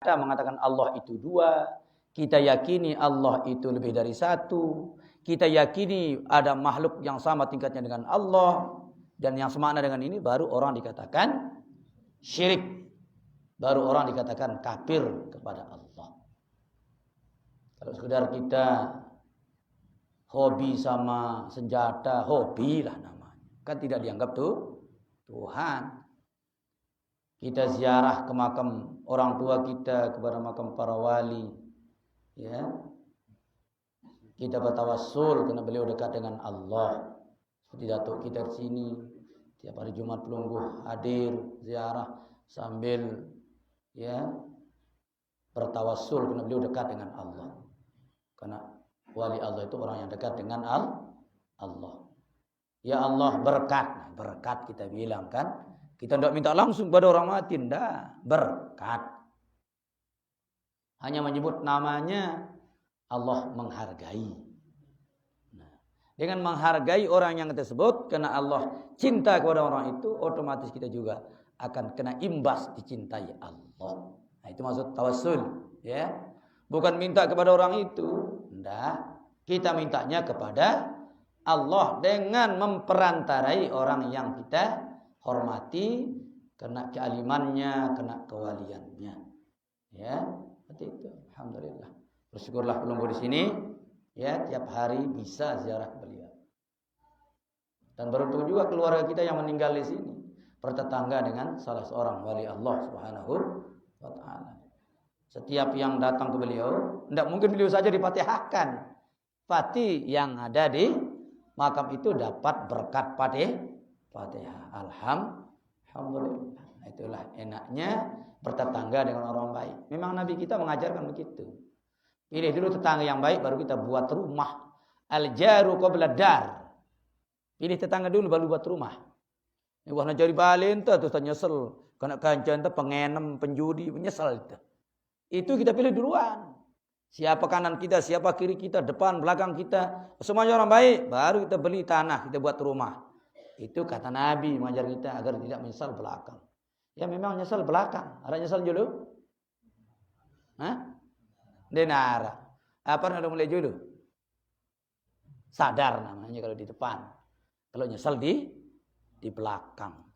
kita mengatakan Allah itu dua, kita yakini Allah itu lebih dari satu, kita yakini ada makhluk yang sama tingkatnya dengan Allah, dan yang semakna dengan ini baru orang dikatakan syirik, baru orang dikatakan kafir kepada Allah. Kalau sekedar kita hobi sama senjata, hobi lah namanya, kan tidak dianggap tuh Tuhan. Kita ziarah ke makam orang tua kita, kepada makam para wali, ya. Kita bertawassul karena beliau dekat dengan Allah. Seperti datuk kita di sini, tiap hari Jumat Pelungguh hadir ziarah sambil ya bertawassul karena beliau dekat dengan Allah. Karena wali Allah itu orang yang dekat dengan Allah. Ya Allah berkat, berkat kita bilang kan. Kita tidak minta langsung pada orang mati, tidak, berkat. Hanya menyebut namanya, Allah menghargai. Nah, dengan menghargai orang yang tersebut, karena Allah cinta kepada orang itu, otomatis kita juga akan kena imbas dicintai Allah. Nah, itu maksud tawassul, ya. Bukan minta kepada orang itu, tidak. Kita mintanya kepada Allah dengan memperantarai orang yang kita hormati, kena kealimannya, kena kewaliannya. Ya, seperti itu. Alhamdulillah. Bersyukurlah Pelungguh di sini, ya, tiap hari bisa ziarah beliau. Dan beruntung juga keluarga kita yang meninggal di sini, bertetangga dengan salah seorang wali Allah Subhanahu wa taala. Setiap yang datang ke beliau, tidak mungkin beliau saja dipatihahkan. Pati yang ada di makam itu dapat berkat Fatihah. Alhamdulillah. Itulah enaknya bertetangga dengan orang baik. Memang Nabi kita mengajarkan begitu. Pilih dulu tetangga yang baik, baru kita buat rumah. Al-jaru qabla dar. Pilih tetangga dulu, baru buat rumah. Ini wah cari balen tuh, terus nyesel. Kena kancan tuh pengenem, penjudi, menyesal itu. Itu kita pilih duluan. Siapa kanan kita, siapa kiri kita, depan, belakang kita. Semuanya orang baik, baru kita beli tanah, kita buat rumah. Itu kata Nabi mengajar kita agar tidak menyesal belakang. Ya memang nyesal belakang. Ada nyesal dulu? Hah? Denara. Apa namanya mulai dulu? Sadar namanya kalau di depan. Kalau nyesal di belakang.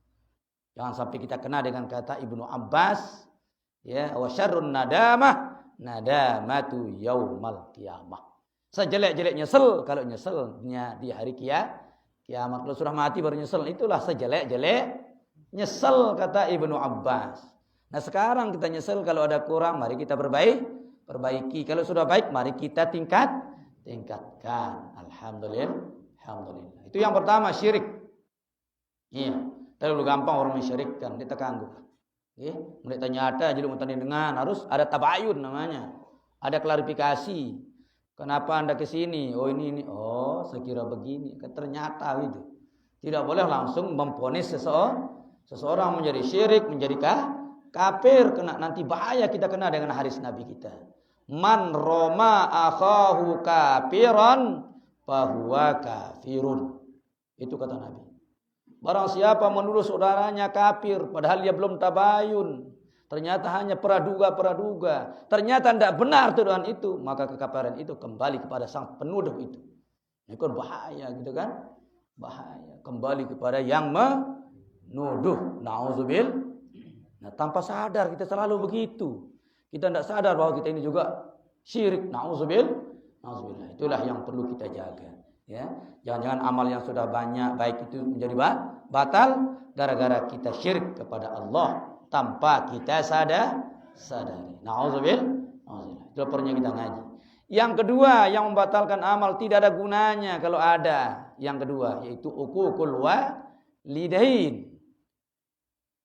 Jangan sampai kita kena dengan kata Ibnu Abbas, ya, wa syarrun nadamah nadamatu yaumal qiyamah. Sejelek-jelek nyesel kalau nyeselnya di hari kiamat. Kalau sudah mati baru nyesel, itulah sejelek-jelek nyesel kata Ibnu Abbas. Nah sekarang kita nyesel kalau ada kurang, mari kita perbaiki. Kalau sudah baik, mari kita tingkatkan. Alhamdulillah. Itu yang pertama, syirik. Iya, terlalu gampang orang mensyirikkan, kita kangguk. Mulai ternyata jadi muntah dengan harus ada tabayun namanya, ada klarifikasi. Kenapa Anda ke sini? Oh ini. Oh, saya kira begini. Ternyata itu. Tidak boleh langsung memvonis seseorang menjadi syirik, menjadi kafir, kena nanti bahaya kita kena dengan hadis Nabi kita. Man roma akhahu kafiran fahuwa kafirun. Itu kata Nabi. Barang siapa menuduh saudaranya kafir padahal dia belum tabayun, ternyata hanya praduga, ternyata tidak benar tuduhan itu, maka kekafiran itu kembali kepada sang penuduh itu. Ini kan bahaya gitu kan? Bahaya. Kembali kepada yang menuduh. Nauzubil. Nah, tanpa sadar kita selalu begitu. Kita tidak sadar bahwa kita ini juga syirik. Nauzubil. Itulah yang perlu kita jaga. Ya, jangan-jangan amal yang sudah banyak baik itu menjadi batal gara-gara kita syirik kepada Allah tanpa kita sadari. Nauzubil. Itu perlunya kita ngaji. Yang kedua yang membatalkan amal tidak ada gunanya kalau ada. Yang kedua yaitu uququl walidain.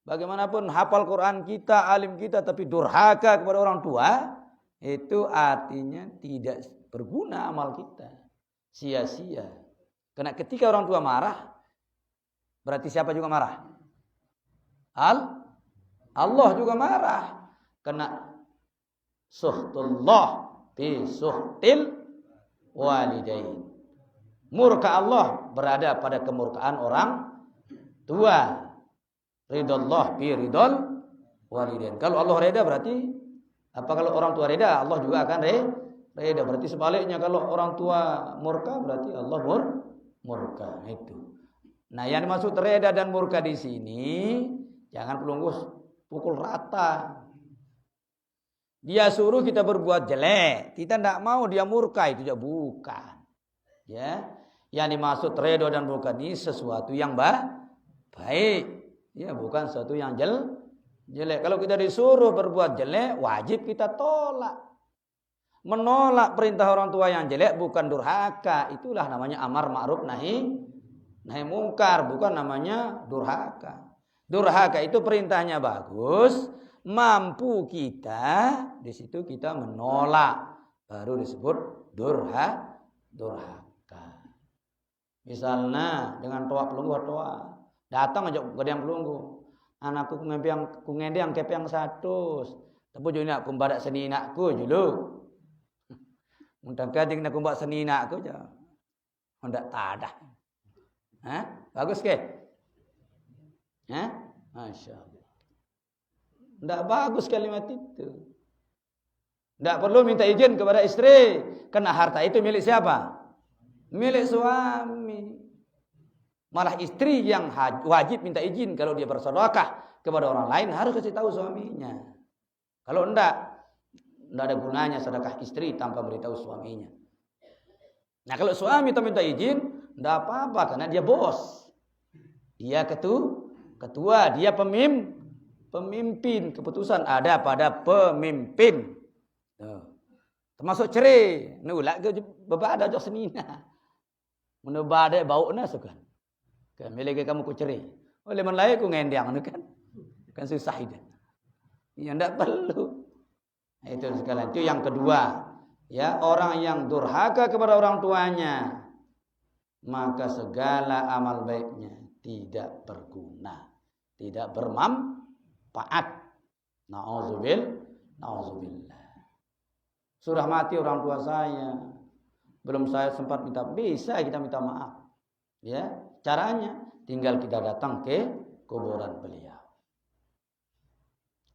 Bagaimanapun hafal Quran kita, alim kita, tapi durhaka kepada orang tua, itu artinya tidak berguna amal kita. Sia-sia. Karena ketika orang tua marah, berarti siapa juga marah? Allah juga marah. Karena suhtullah fi suhtil walidain. Murka Allah berada pada kemurkaan orang tua. Ridallah fi ridal walidain. Kalau Allah reda berarti Apa kalau orang tua reda, Allah juga akan reda. Berarti sebaliknya kalau orang tua murka berarti Allah murka itu. Nah, yang dimaksud reda dan murka di sini jangan pukul rata. Dia suruh kita berbuat jelek, kita tidak mau dia murka, itu juga bukan. Ya, yang dimaksud reda dan murka ini sesuatu yang baik, ya bukan sesuatu yang jelek. Kalau kita disuruh berbuat jelek, wajib kita tolak. Menolak perintah orang tua yang jelek bukan durhaka, itulah namanya amar ma'ruf nahi mungkar, bukan namanya durhaka. Durhaka itu perintahnya bagus, mampu kita, di situ kita menolak, baru disebut durhaka. Misalnya dengan toa pelunggu datang aja ke yang pelunggu, anakku kungendang kepeng 100, tapi jo nak kumbadak seni nakku julu. Muntang kading nak kumbak seni nakku ja. Hendak tadah. Bagus ke? Masya Allah. Tidak bagus kalimat itu. Tidak perlu minta izin kepada istri, karena harta itu milik siapa? Milik suami. Malah istri yang wajib minta izin kalau dia bersedekah kepada orang lain, harus kasih tahu suaminya. Kalau tidak ada gunanya sedekah istri tanpa beritahu suaminya. Nah, kalau suami minta izin, tidak apa-apa karena dia bos. Dia ketua, dia pemimpin. Keputusan ada pada pemimpin. Termasuk cerai, nulak ke bebada jok senina. Menebada baunya sukan. Kan milih kamu ku cerai. Oleh menlai ku ngendang kan. Kan susah itu. Ya ndak perlu. Nah, itu sekalian. Itu yang kedua. Ya, orang yang durhaka kepada orang tuanya, maka segala amal baiknya tidak berguna, tidak bermanfaat. Nauzubillah. Sudah mati orang tua saya, belum saya sempat bisa kita minta maaf. Ya, caranya tinggal kita datang ke kuburan beliau.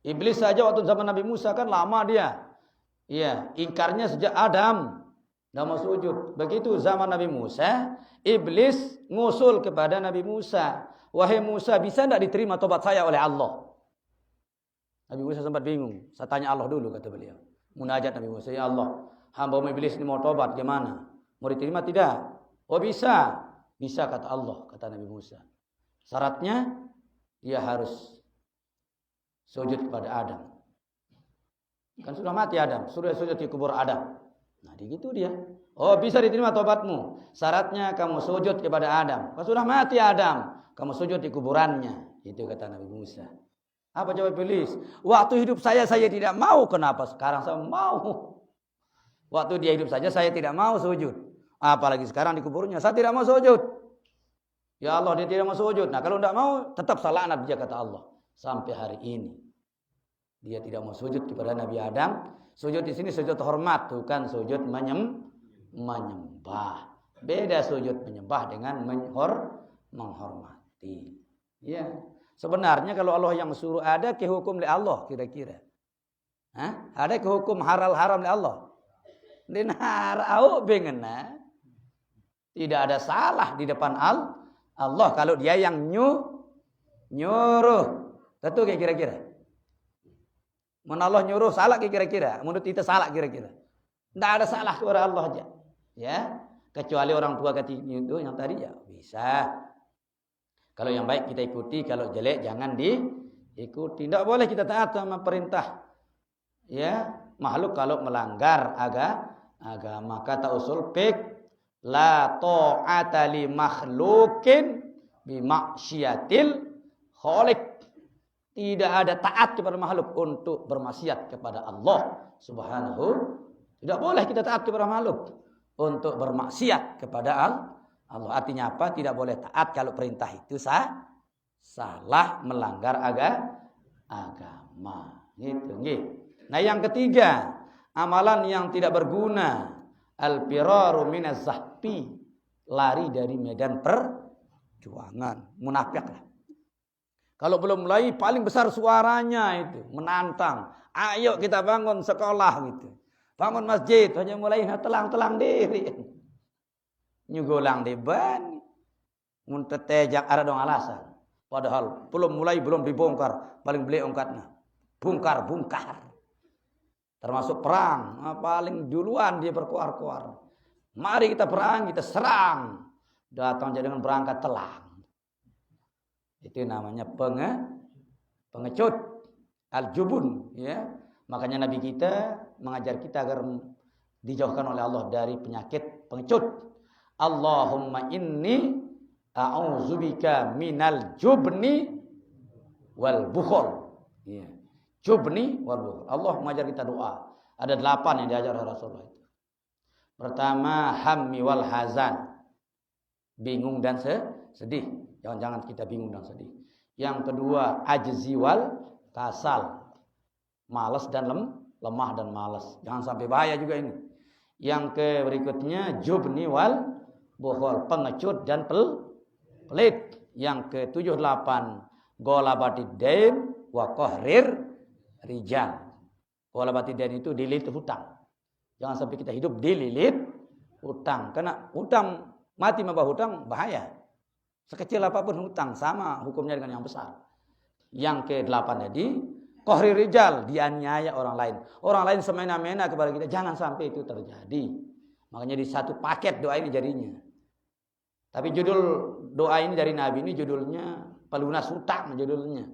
Iblis saja waktu zaman Nabi Musa kan lama dia. Ya, ingkarnya sejak Adam, tidak mau sujud. Begitu zaman Nabi Musa, iblis ngusul kepada Nabi Musa, wahai Musa, bisa tidak diterima tobat saya oleh Allah? Nabi Musa sempat bingung. Saya tanya Allah dulu, kata beliau. Munajat Nabi Musa, ya Allah, hamba iblis ini mau tobat, gimana? Mau diterima tidak? Oh bisa. Bisa kata Allah, kata Nabi Musa. Syaratnya dia harus sujud kepada Adam. Kan sudah mati Adam, sudah sujud di kubur Adam. Nah, begitu dia. Oh, bisa diterima tobatmu. Syaratnya kamu sujud kepada Adam. Kan sudah mati Adam, kamu sujud di kuburannya. Itu kata Nabi Musa. Apa jawab iblis? Waktu hidup saya tidak mau, kenapa sekarang saya mau? Waktu dia hidup saja saya tidak mau sujud. Apalagi sekarang di kuburnya saya tidak mau sujud. Ya Allah, dia tidak mau sujud. Nah, kalau tidak mau tetap salah dia kata Allah. Sampai hari ini dia tidak mau sujud kepada Nabi Adam. Sujud di sini sujud hormat, bukan sujud menyembah. Beda sujud menyembah dengan menghormati. Ya. Sebenarnya kalau Allah yang suruh, ada ke hukum oleh Allah kira-kira. Ada ke hukum halal haram oleh Allah. Dinarau bengena. Tidak ada salah di depan Allah kalau dia yang nyuruh. Tentu kira-kira. Mana Allah nyuruh salah kira-kira. Menurut kita salah kira-kira. Tidak ada salah kepada Allah aja. Ya, kecuali orang tua kata itu yang tadi ya bisa. Kalau yang baik kita ikuti, kalau jelek jangan diikuti. Tidak boleh kita taat sama perintah. Ya, makhluk kalau melanggar agama. Kata usul fiqh, la ta'ata li makhlukin bi maksiatil khaliq. Tidak ada taat kepada makhluk untuk bermaksiat kepada Allah Subhanahu. Tidak boleh kita taat kepada makhluk untuk bermaksiat kepada Allah. Artinya apa? Tidak boleh taat kalau perintah itu salah, melanggar agama. Gitu. Nah, yang ketiga, amalan yang tidak berguna, al-firaru minaz zahfi, lari dari medan perjuangan, munafik lah. Kalau belum mulai paling besar suaranya itu menantang, Ayo kita bangun sekolah gitu. Bangun masjid, hanya mulai telang-telang diri. Nyugulang di ban. Muntetejak ada dong alasan. Padahal belum dibongkar. Paling beli ongkatnya. Bungkar. Termasuk perang. Paling duluan dia berkuar-kuar. Mari kita perang, kita serang. Datang jadi dengan berangkat telang. Itu namanya pengecut. Al-jubun. Ya. Makanya Nabi kita mengajar kita agar dijauhkan oleh Allah dari penyakit pengecut. Allahumma inni a'udzubika minal jubni wal bukhol. Ya. Jubni wal bukhol. Allah mengajar kita doa. Ada 8 yang diajar oleh Rasulullah itu. Pertama, hammi wal hazan. Bingung dan sedih. Jangan-jangan kita bingung dan sedih. Yang kedua, ajzi wal kasal. Malas dan lemah dan malas. Jangan sampai bahaya juga ini. Yang berikutnya, jubni wal bukhol. Pengecut dan pelit. Yang ke-78, golabatid-dain wa qahrir rijal. Golabatid-dain itu dililit hutang. Jangan sampai kita hidup dililit hutang. Karena hutang, mati membawa hutang bahaya. Sekecil apapun hutang sama hukumnya dengan yang besar. Yang ke-8 tadi, qahrir rijal, dianiaya orang lain. Orang lain semena-mena kepada kita, jangan sampai itu terjadi. Makanya di satu paket doa ini jadinya. Tapi judul doa ini dari Nabi ini judulnya pelunas hutang judulnya.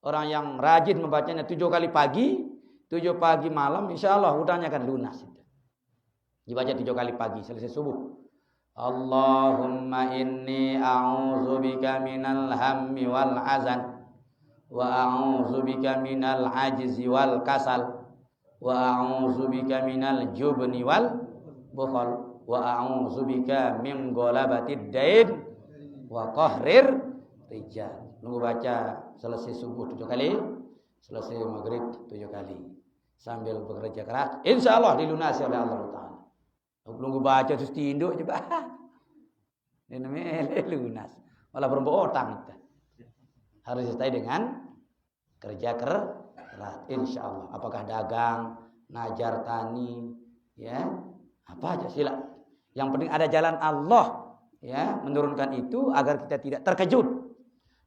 Orang yang rajin membacanya 7 kali pagi, 7 pagi malam, insya Allah hutangnya akan lunas. Dibaca 7 kali pagi selesai subuh. Allahumma inni a'udzubika minal hammi wal azan wa a'udzubika minal ajzi wal kasal wa a'udzubika minal jubni wal bukhol wa a'udzubika min ghalabatid dain wa qahrir rijal. Nunggu baca selesai subuh 7 kali, selesai maghrib 7 kali. Sambil bekerja keras, insyaallah dilunasi oleh Allah Ta'ala. Nunggu baca terus tinduk coba. Ini namanya lunas. Malah berbuat utang kita. Harus selesai dengan kerja keras, insyaallah. Apakah dagang, ngajar tani, ya, apa aja sila. Yang penting ada jalan Allah, ya, menurunkan itu agar kita tidak terkejut.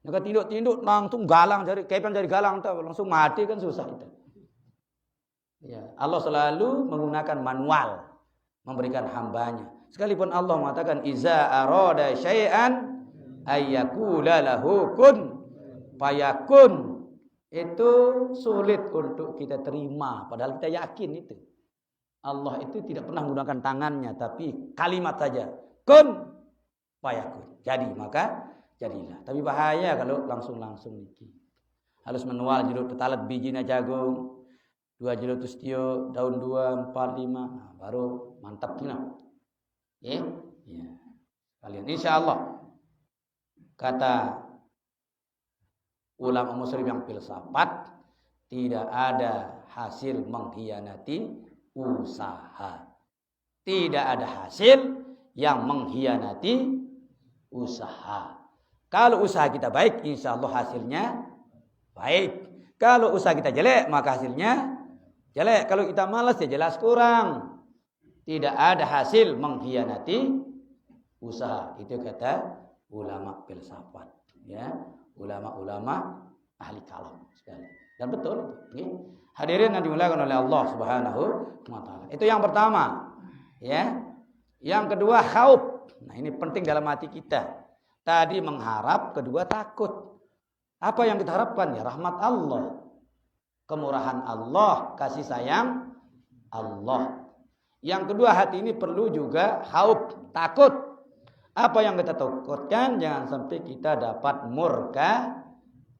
Maka tinduk langsung galang dari kepan dari galang langsung mati kan susah itu. Ya, Allah selalu menggunakan manual memberikan hambanya. Sekalipun Allah mengatakan iza arada syai'an ayyakula lahu kun fayakun. Itu sulit untuk kita terima padahal kita yakin itu. Allah itu tidak pernah menggunakan tangannya tapi kalimat saja. Kun fayakun. Jadi maka jadilah. Tapi bahaya kalau langsung iki. Harus manual jeruk tetalet bijinya jagung. 2 jeruk tustio, daun 2, 4, 5, nah, baru mantap kita. Ya, ya. Kalian insyaallah kata ulama muslim yang filsafat tidak ada hasil mengkhianati usaha. Tidak ada hasil yang mengkhianati usaha. Kalau usaha kita baik, insyaallah hasilnya baik. Kalau usaha kita jelek, maka hasilnya jelek. Kalau kita malas ya jelas kurang. Tidak ada hasil mengkhianati usaha. Itu kata ulama filsafat, ya, ulama-ulama ahli kalam sekali. Dan betul, ya. Hadirin yang dimuliakan oleh Allah Subhanahu wa taala. Itu yang pertama, ya. Yang kedua khauf. Nah, ini penting dalam hati kita. Tadi mengharap, kedua takut. Apa yang kita harapkan? Ya rahmat Allah, kemurahan Allah, kasih sayang Allah. Yang kedua, hati ini perlu juga khauf, takut. Apa yang kita takutkan? Jangan sampai kita dapat murka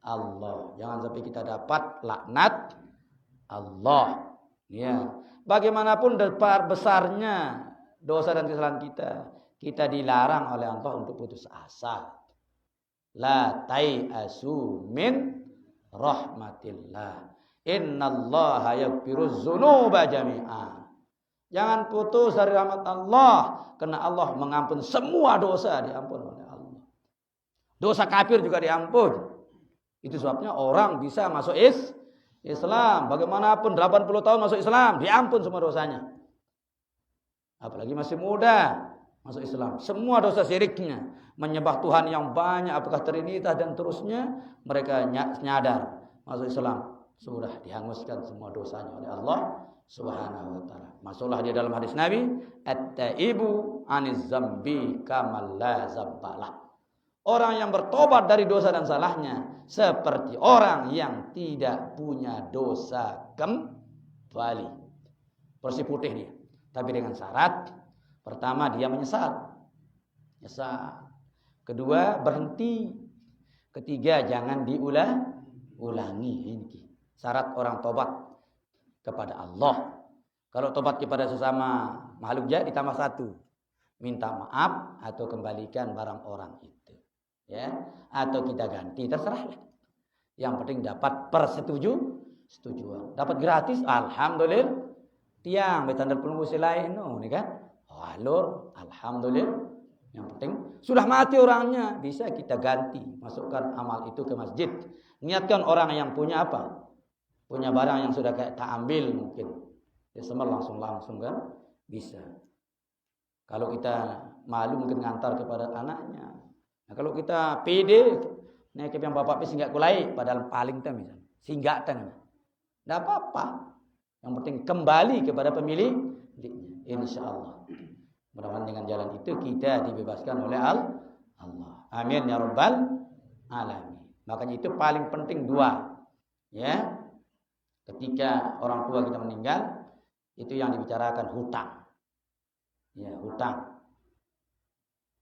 Allah. Jangan sampai kita dapat laknat Allah. Ya. Bagaimanapun besarnya dosa dan kesalahan kita dilarang oleh Allah untuk putus asa. La tai'asu min rahmatillah. Innallaha yaghfiruz dzunuba jami'a. Jangan putus dari rahmat Allah, karena Allah mengampun semua dosa, diampun oleh Allah. Dosa kafir juga diampun. Itu sebabnya orang bisa masuk Islam, bagaimanapun 80 tahun masuk Islam, diampun semua dosanya. Apalagi masih muda masuk Islam, semua dosa syiriknya, menyembah Tuhan yang banyak, apakah Trinitas dan terusnya, mereka nyadar masuk Islam, sudah dihanguskan semua dosanya oleh Allah Subhanahu wa taala. Masuklah dia dalam hadis Nabi, at-taibu aniz zambi kamal la zambalah. Orang yang bertobat dari dosa dan salahnya seperti orang yang tidak punya dosa kembali. Bersih putih dia. Tapi dengan syarat, pertama dia menyesal. Kedua berhenti. Ketiga jangan diulangi. Ini syarat orang tobat kepada Allah. Kalau tobat kepada sesama makhluk jahat ditambah satu. Minta maaf atau kembalikan barang orang itu. Ya, atau kita ganti, terserah. Yang penting dapat persetujuan. Dapat gratis, alhamdulillah. Tiang betandar pelunggu selain nih kan. Alur, alhamdulillah. Yang penting sudah mati orangnya, bisa kita ganti, masukkan amal itu ke masjid. Niatkan orang yang punya apa? Punya barang yang sudah kayak tak ambil mungkin. Dia semel langsung kan bisa. Kalau kita malu mungkin ngantar kepada anaknya. Nah, kalau kita pede, nek yang bapak pis enggak kulai, padahal paling tam misalnya. Singgatan. Enggak apa-apa. Yang penting kembali kepada pemilik, insyaallah. Mudah-mudahan dengan jalan itu kita dibebaskan oleh Allah. Amin ya rabbal alamin. Makanya itu paling penting dua. Ya. Ketika orang tua kita meninggal, itu yang dibicarakan hutang. Ya, hutang.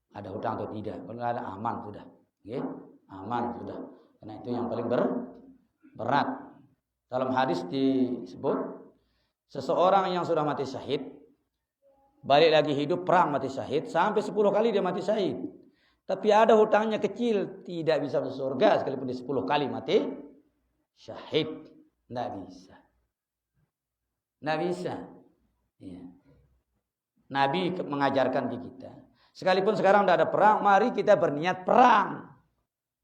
Ada hutang atau tidak? Kalau ada aman sudah. Okay? Aman sudah. Karena itu yang paling berat. Dalam hadis disebut seseorang yang sudah mati syahid balik lagi hidup perang mati syahid sampai 10 kali dia mati syahid. Tapi ada hutangnya kecil, tidak bisa masuk surga sekalipun dia 10 kali mati syahid. Tidak bisa. Tidak bisa. Ya. Nabi mengajarkan di kita. Sekalipun sekarang tidak ada perang, mari kita berniat perang.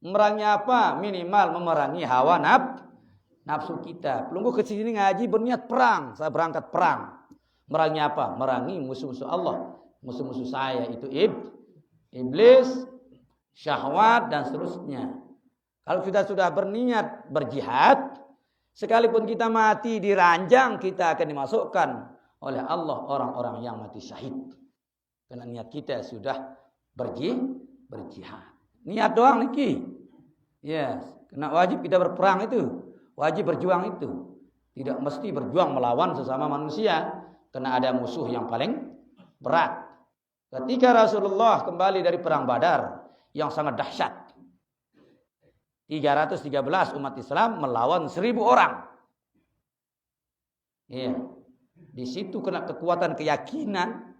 Merangnya apa? Minimal memerangi hawa nafsu kita. Pelunggu ke sini ngaji berniat perang. Saya berangkat perang. Merangnya apa? Merangi musuh-musuh Allah. Musuh-musuh saya itu iblis, syahwat dan seterusnya. Kalau kita sudah berniat berjihad, sekalipun kita mati di ranjang, kita akan dimasukkan oleh Allah orang-orang yang mati syahid. Karena niat kita sudah berjihad. Niat doang niki. Yes, kena wajib kita berperang itu. Wajib berjuang itu. Tidak mesti berjuang melawan sesama manusia. Karena ada musuh yang paling berat. Ketika Rasulullah kembali dari perang Badar yang sangat dahsyat. 313 umat Islam melawan 1000 orang. Iya. Di situ kena kekuatan keyakinan.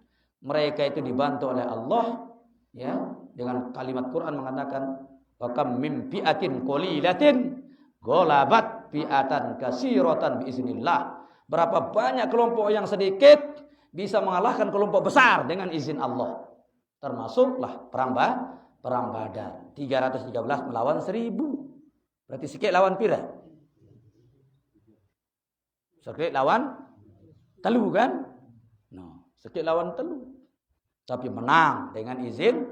Mereka itu dibantu oleh Allah, ya, dengan kalimat Quran mengatakan wa kam mim fi'atin qalilatin ghalabat fi'atan katsiratan biiznillah. Berapa banyak kelompok yang sedikit bisa mengalahkan kelompok besar dengan izin Allah. Termasuklah perang Badar. 313 melawan 1000. Berarti sikit lawan pira? Sikit lawan telu kan? No, sikit lawan telu. Tapi menang dengan izin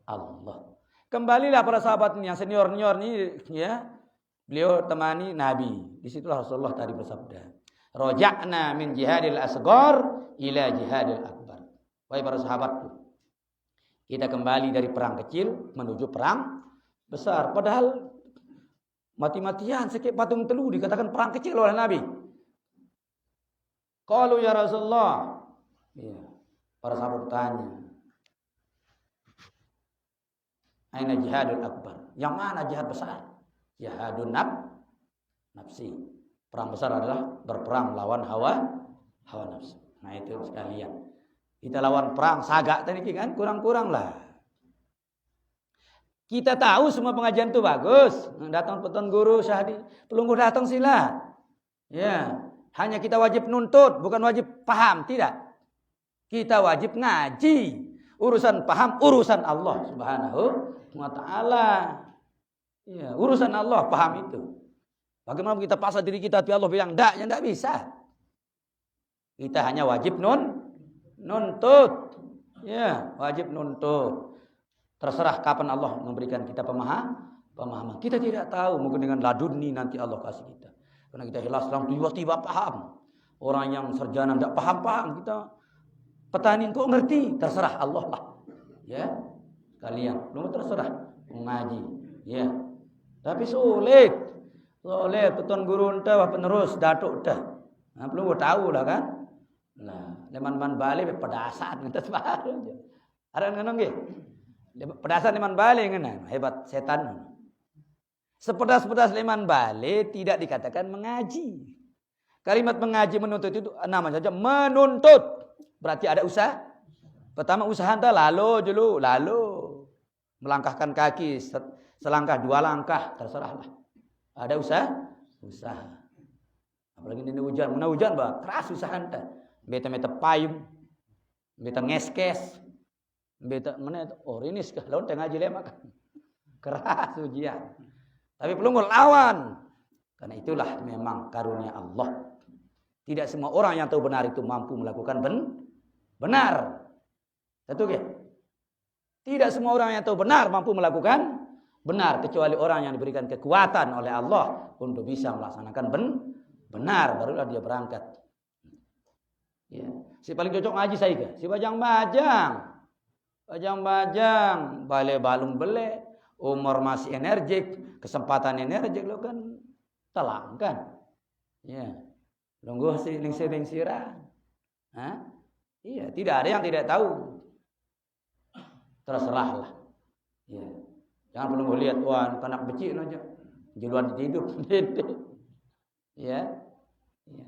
Allah. Kembalilah para sahabat yang senior ini, ya, beliau temani Nabi. Disitulah Rasulullah tadi bersabda, "Raja'na min jihadil asghar ila jihadil akbar." Wahai para sahabatku, kita kembali dari perang kecil menuju perang besar. Padahal mati-matian sikit patung telu dikatakan perang kecil oleh Nabi. Qalu ya Rasulullah. Ya. Para sahabat bertanya, aina jihadul akbar? Yang mana jihad besar? Jihadun nafsi. Perang besar adalah berperang melawan hawa nafsu. Nah itu sekalian. Kita lawan perang sagak tadi kan kurang-kurang lah. Kita tahu semua pengajian itu bagus. Datang peton guru syahdi, pelunggu datang sila. Ya, hanya kita wajib nuntut, bukan wajib paham, tidak. Kita wajib ngaji. Urusan paham, urusan Allah Subhanahu wa ta'ala. Ya, urusan Allah, paham itu. Bagaimana kita paksa diri kita, tapi Allah bilang enggak, ya enggak bisa. Kita hanya wajib nuntut. Ya, wajib nuntut. Terserah kapan Allah memberikan kita pemahaman. Kita tidak tahu, mungkin dengan laduni nanti Allah kasih kita. Karena kita ikhlas tiba-tiba paham. Orang yang sarjana enggak paham-paham, kita petani kok ngerti, terserah Allah lah. Ya. Kalian belum terserah mengaji. Ya. Tapi sulit. Petun guru entah penerus datuk dah. Nah, belum tahu lah kan. Nah, leman balik pedasan ngetes baru aja. Ada ngono nggih? Pedasan leman balik ngene, hebat setan. Sepedas-pedas leman balik tidak dikatakan mengaji. Kalimat mengaji menuntut itu namanya saja menuntut. Berarti ada usaha. Pertama usaha anda lalu melangkahkan kaki selangkah dua langkah terserahlah. Ada usaha. Apalagi ini hujan, mana hujan bah keras usaha anda. Beta payung, beta ngeskes, beta mana itu orinis kah lawan tengah aja lemak. Keras ujian. Tapi belum lawan. Karena itulah memang karunia Allah. Tidak semua orang yang tahu benar itu mampu melakukan benar. Satu ya. Tidak semua orang yang tahu benar mampu melakukan benar, kecuali orang yang diberikan kekuatan oleh Allah untuk bisa melaksanakan benar, barulah dia berangkat. Ya. Si paling cocok ngaji saya ke? Si bajang-bajang, bale balung bele, umur masih energik, kesempatan energik lo kan telang kan? Ya. Lungguh siling sirah. Iya, tidak ada yang tidak tahu. Terserahlah. Ya. Jangan perlu lihat wah anak becik aja. Juluan hidup. Ya. Ya.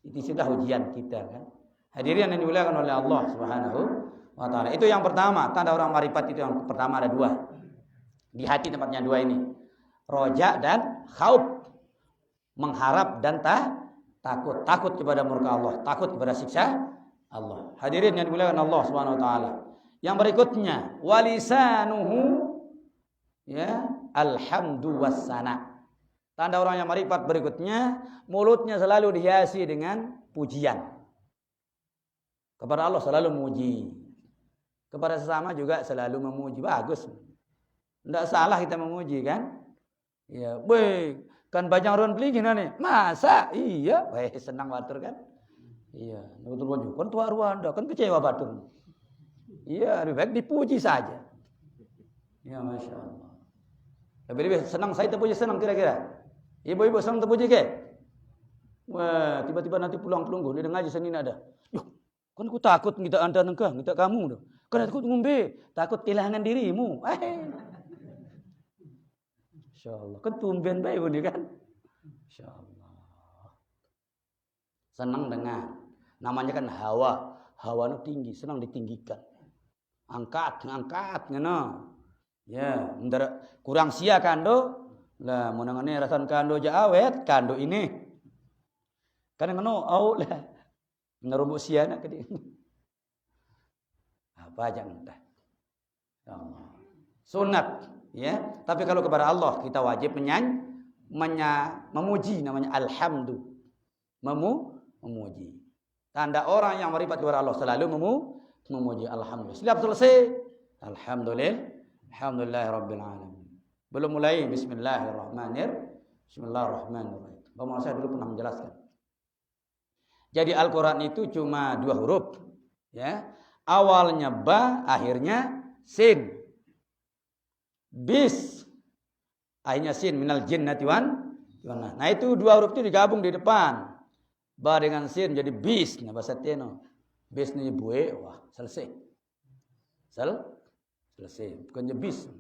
Itu sudah ujian kita kan. Hadirin yang dimuliakan oleh Allah Subhanahu wa taala. Itu yang pertama, tanda orang marifat itu yang pertama ada dua. Di hati tempatnya dua ini. Roja dan khauf. Mengharap dan takut. Takut kepada murka Allah, takut kepada siksa Allah. Hadirin yang dimuliakan Allah Subhanahu wa taala. Yang berikutnya walisanuhu ya alhamdu wassana. Tanda orang yang marifat berikutnya mulutnya selalu dihiasi dengan pujian. Kepada Allah selalu memuji. Kepada sesama juga selalu memuji. Bagus. Tidak salah kita memuji kan? Ya, baik. Kan bajang ron beli gini nih. Masa? Iya. Wah, senang batur kan? Iya. Betul-betul. Kan tua Rwanda. Kan kecewa batur. Iya, lebih baik dipuji saja. Ya, Masya Allah. Lebih senang saya terpuji senang kira-kira. Ibu-ibu senang terpuji ke? Wah, tiba-tiba nanti pulang pelunggu. Dia ngaji senin ada. Yuh, kan aku takut minta anda nengkah, minta kamu. Kan takut ngombe. Takut kehilangan dirimu. Insya Allah. Kan tumben baik ini kan. Insya Allah. Senang dengan. Namanya kan hawa. Hawa itu tinggi. Senang ditinggikan. Angkat. Ngena. Ya. Kurang sia kando. Lah. Menangani rasan kando aja awet. Kando ini. Kan ngeno. Au lah. Ngerubuk sia nak ke dia. Apa aja entah. Ya Allah. Sunat. Ya, tapi kalau kepada Allah kita wajib memuji, namanya alhamdu, memuji. Tanda orang yang marifat kepada Allah selalu memuji alhamdulillah. Setiap selesai, alhamdulillahirabbil alamin. Belum mulai Bismillahirrahmanirrahim. Bapak saya dulu pernah menjelaskan. Jadi Al-Qur'an itu cuma 2 huruf, ya. Awalnya ba, akhirnya sin. Bis akhirnya sin minal jinnati wan. Nah itu 2 huruf itu digabung di depan. Ba dengan sin jadi bis. Nah bahasa Teno. Bis ini bue. Wah selesai. Selesai. Bukannya bis.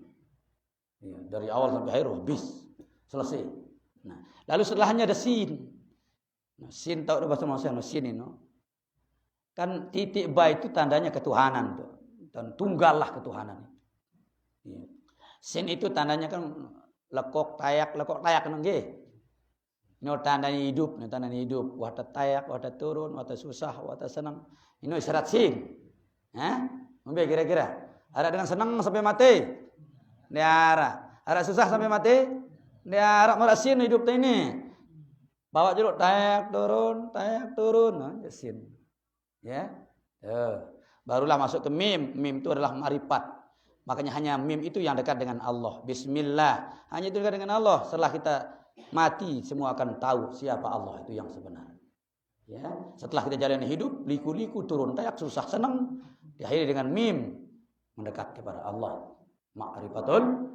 Ya, dari awal sampai akhir bis. Selesai. Nah lalu setelahnya ada sin. Nah, sin tahu bahasa Malaysia no sin ini. Kan titik ba itu tandanya ketuhanan tuh. Dan tunggallah ketuhanan. Ya. Sin itu tandanya kan lekok tayak nggih. Ini tandanya hidup, Wata tayak, wata turun, wata susah, wata senang. Ini isyarat sin. Mungkin kira-kira. Ada dengan senang sampai mati. Ada susah sampai mati. Dia harap merasin hidup ini. Bawa jeruk tayak turun, nah, sin. Ya. Barulah masuk ke mim. Mim itu adalah marifat. Makanya hanya mim itu yang dekat dengan Allah. Bismillah. Hanya itu dekat dengan Allah. Setelah kita mati semua akan tahu siapa Allah itu yang sebenar. Ya. Setelah kita jalani hidup, liku-liku turun tayak susah senang. Diakhiri dengan mim. Mendekat kepada Allah. Ma'rifatul.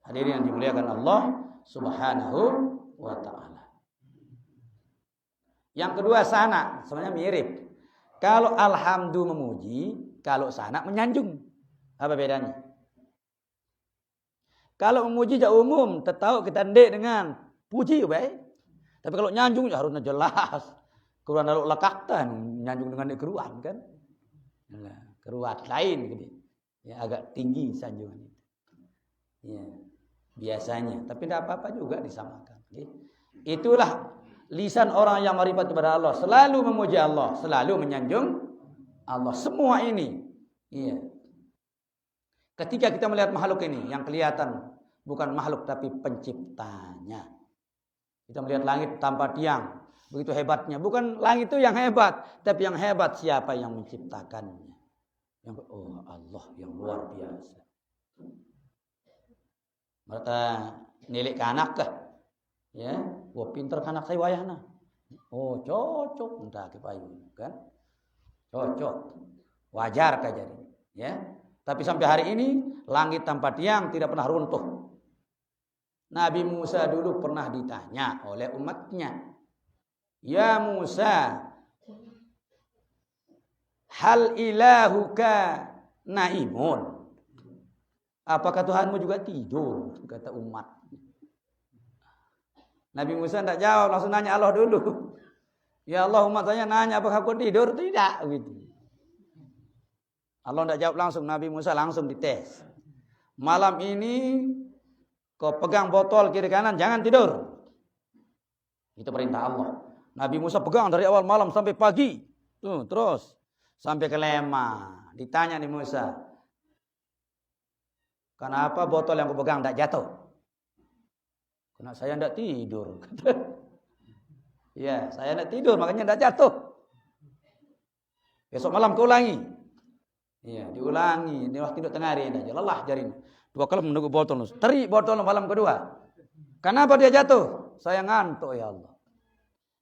Hadirin yang dimuliakan Allah Subhanahu wa ta'ala. Yang kedua sana, sebenarnya mirip. Kalau alhamdu memuji, kalau sana menyanjung. Apa bedanya? Kalau memuji jak umum, tahu kita ndek dengan puji baik. Tapi kalau nyanjung ya harusnya jelas. Keruan lalu lekaktan nyanjung dengan keruan kan? Nah, keruan lain gitu. Ya agak tinggi sanjungan itu. Ya, biasanya, tapi tidak apa-apa juga disamakan. Itulah lisan orang yang marifat kepada Allah, selalu memuji Allah, selalu menyanjung Allah. Semua ini, iya. Ketika kita melihat makhluk ini, yang kelihatan bukan makhluk tapi penciptanya. Kita melihat langit tanpa tiang, begitu hebatnya. Bukan langit itu yang hebat, tapi yang hebat siapa yang menciptakannya. Yang Allah yang luar biasa. Mereka nilik ke anak kah? Ya, wah pinter kanak saya wayahna. Oh cocok entah ke payu kan? Cocok. Wajar kah jadi? Ya. Tapi sampai hari ini langit tanpa tiang tidak pernah runtuh. Nabi Musa dulu pernah ditanya oleh umatnya. Ya Musa, hal ilahuka naimun? Apakah Tuhanmu juga tidur? Kata umat. Nabi Musa tidak jawab, langsung nanya Allah dulu. Ya Allah, umat saya nanya apakah aku tidur? Tidak, gitu. Allah tidak jawab langsung, Nabi Musa langsung dites. Malam ini kau pegang botol kiri kanan, jangan tidur. Itu perintah Allah. Nabi Musa pegang dari awal malam sampai pagi. Tuh, terus sampai ke lema. Ditanya nih Musa, kenapa botol yang kau pegang tidak jatuh? Karena saya tidak tidur. Ya, saya tidak tidur, makanya tidak jatuh. Besok malam kau ulangi. Iya, diulangi. Ini waktu tidur tengah hari aja. Lelah jarinya. 2 kali menunggu botol. Terik botol malam kedua. Kenapa dia jatuh? Saya ngantuk ya Allah.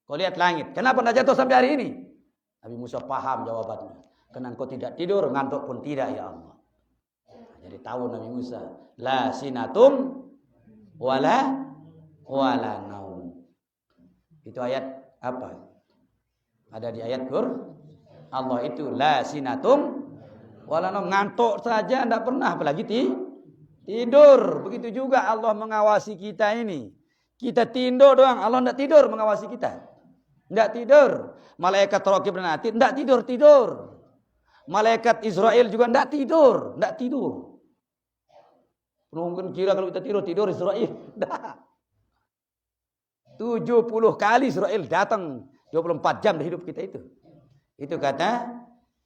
Kau lihat langit. Kenapa tidak jatuh sampai hari ini? Nabi Musa paham jawabannya. Karena kau tidak tidur, ngantuk pun tidak ya Allah. Jadi tahu Nabi Musa. La sinatum wala naum. Itu ayat apa? Ada di ayat Allah itu la sinatum wala naum, ngantuk saja tidak pernah, apalagi tidur. Begitu juga Allah mengawasi kita ini. Kita tidur doang, Allah tidak tidur mengawasi kita. Tidak tidur. Malaikat raqib dan atid tidak tidur. Malaikat Israel juga tidak tidur. Mungkin kira kalau kita tidur Israel. Tidak. 70 kali Israel datang 24 jam di hidup kita itu. Itu kata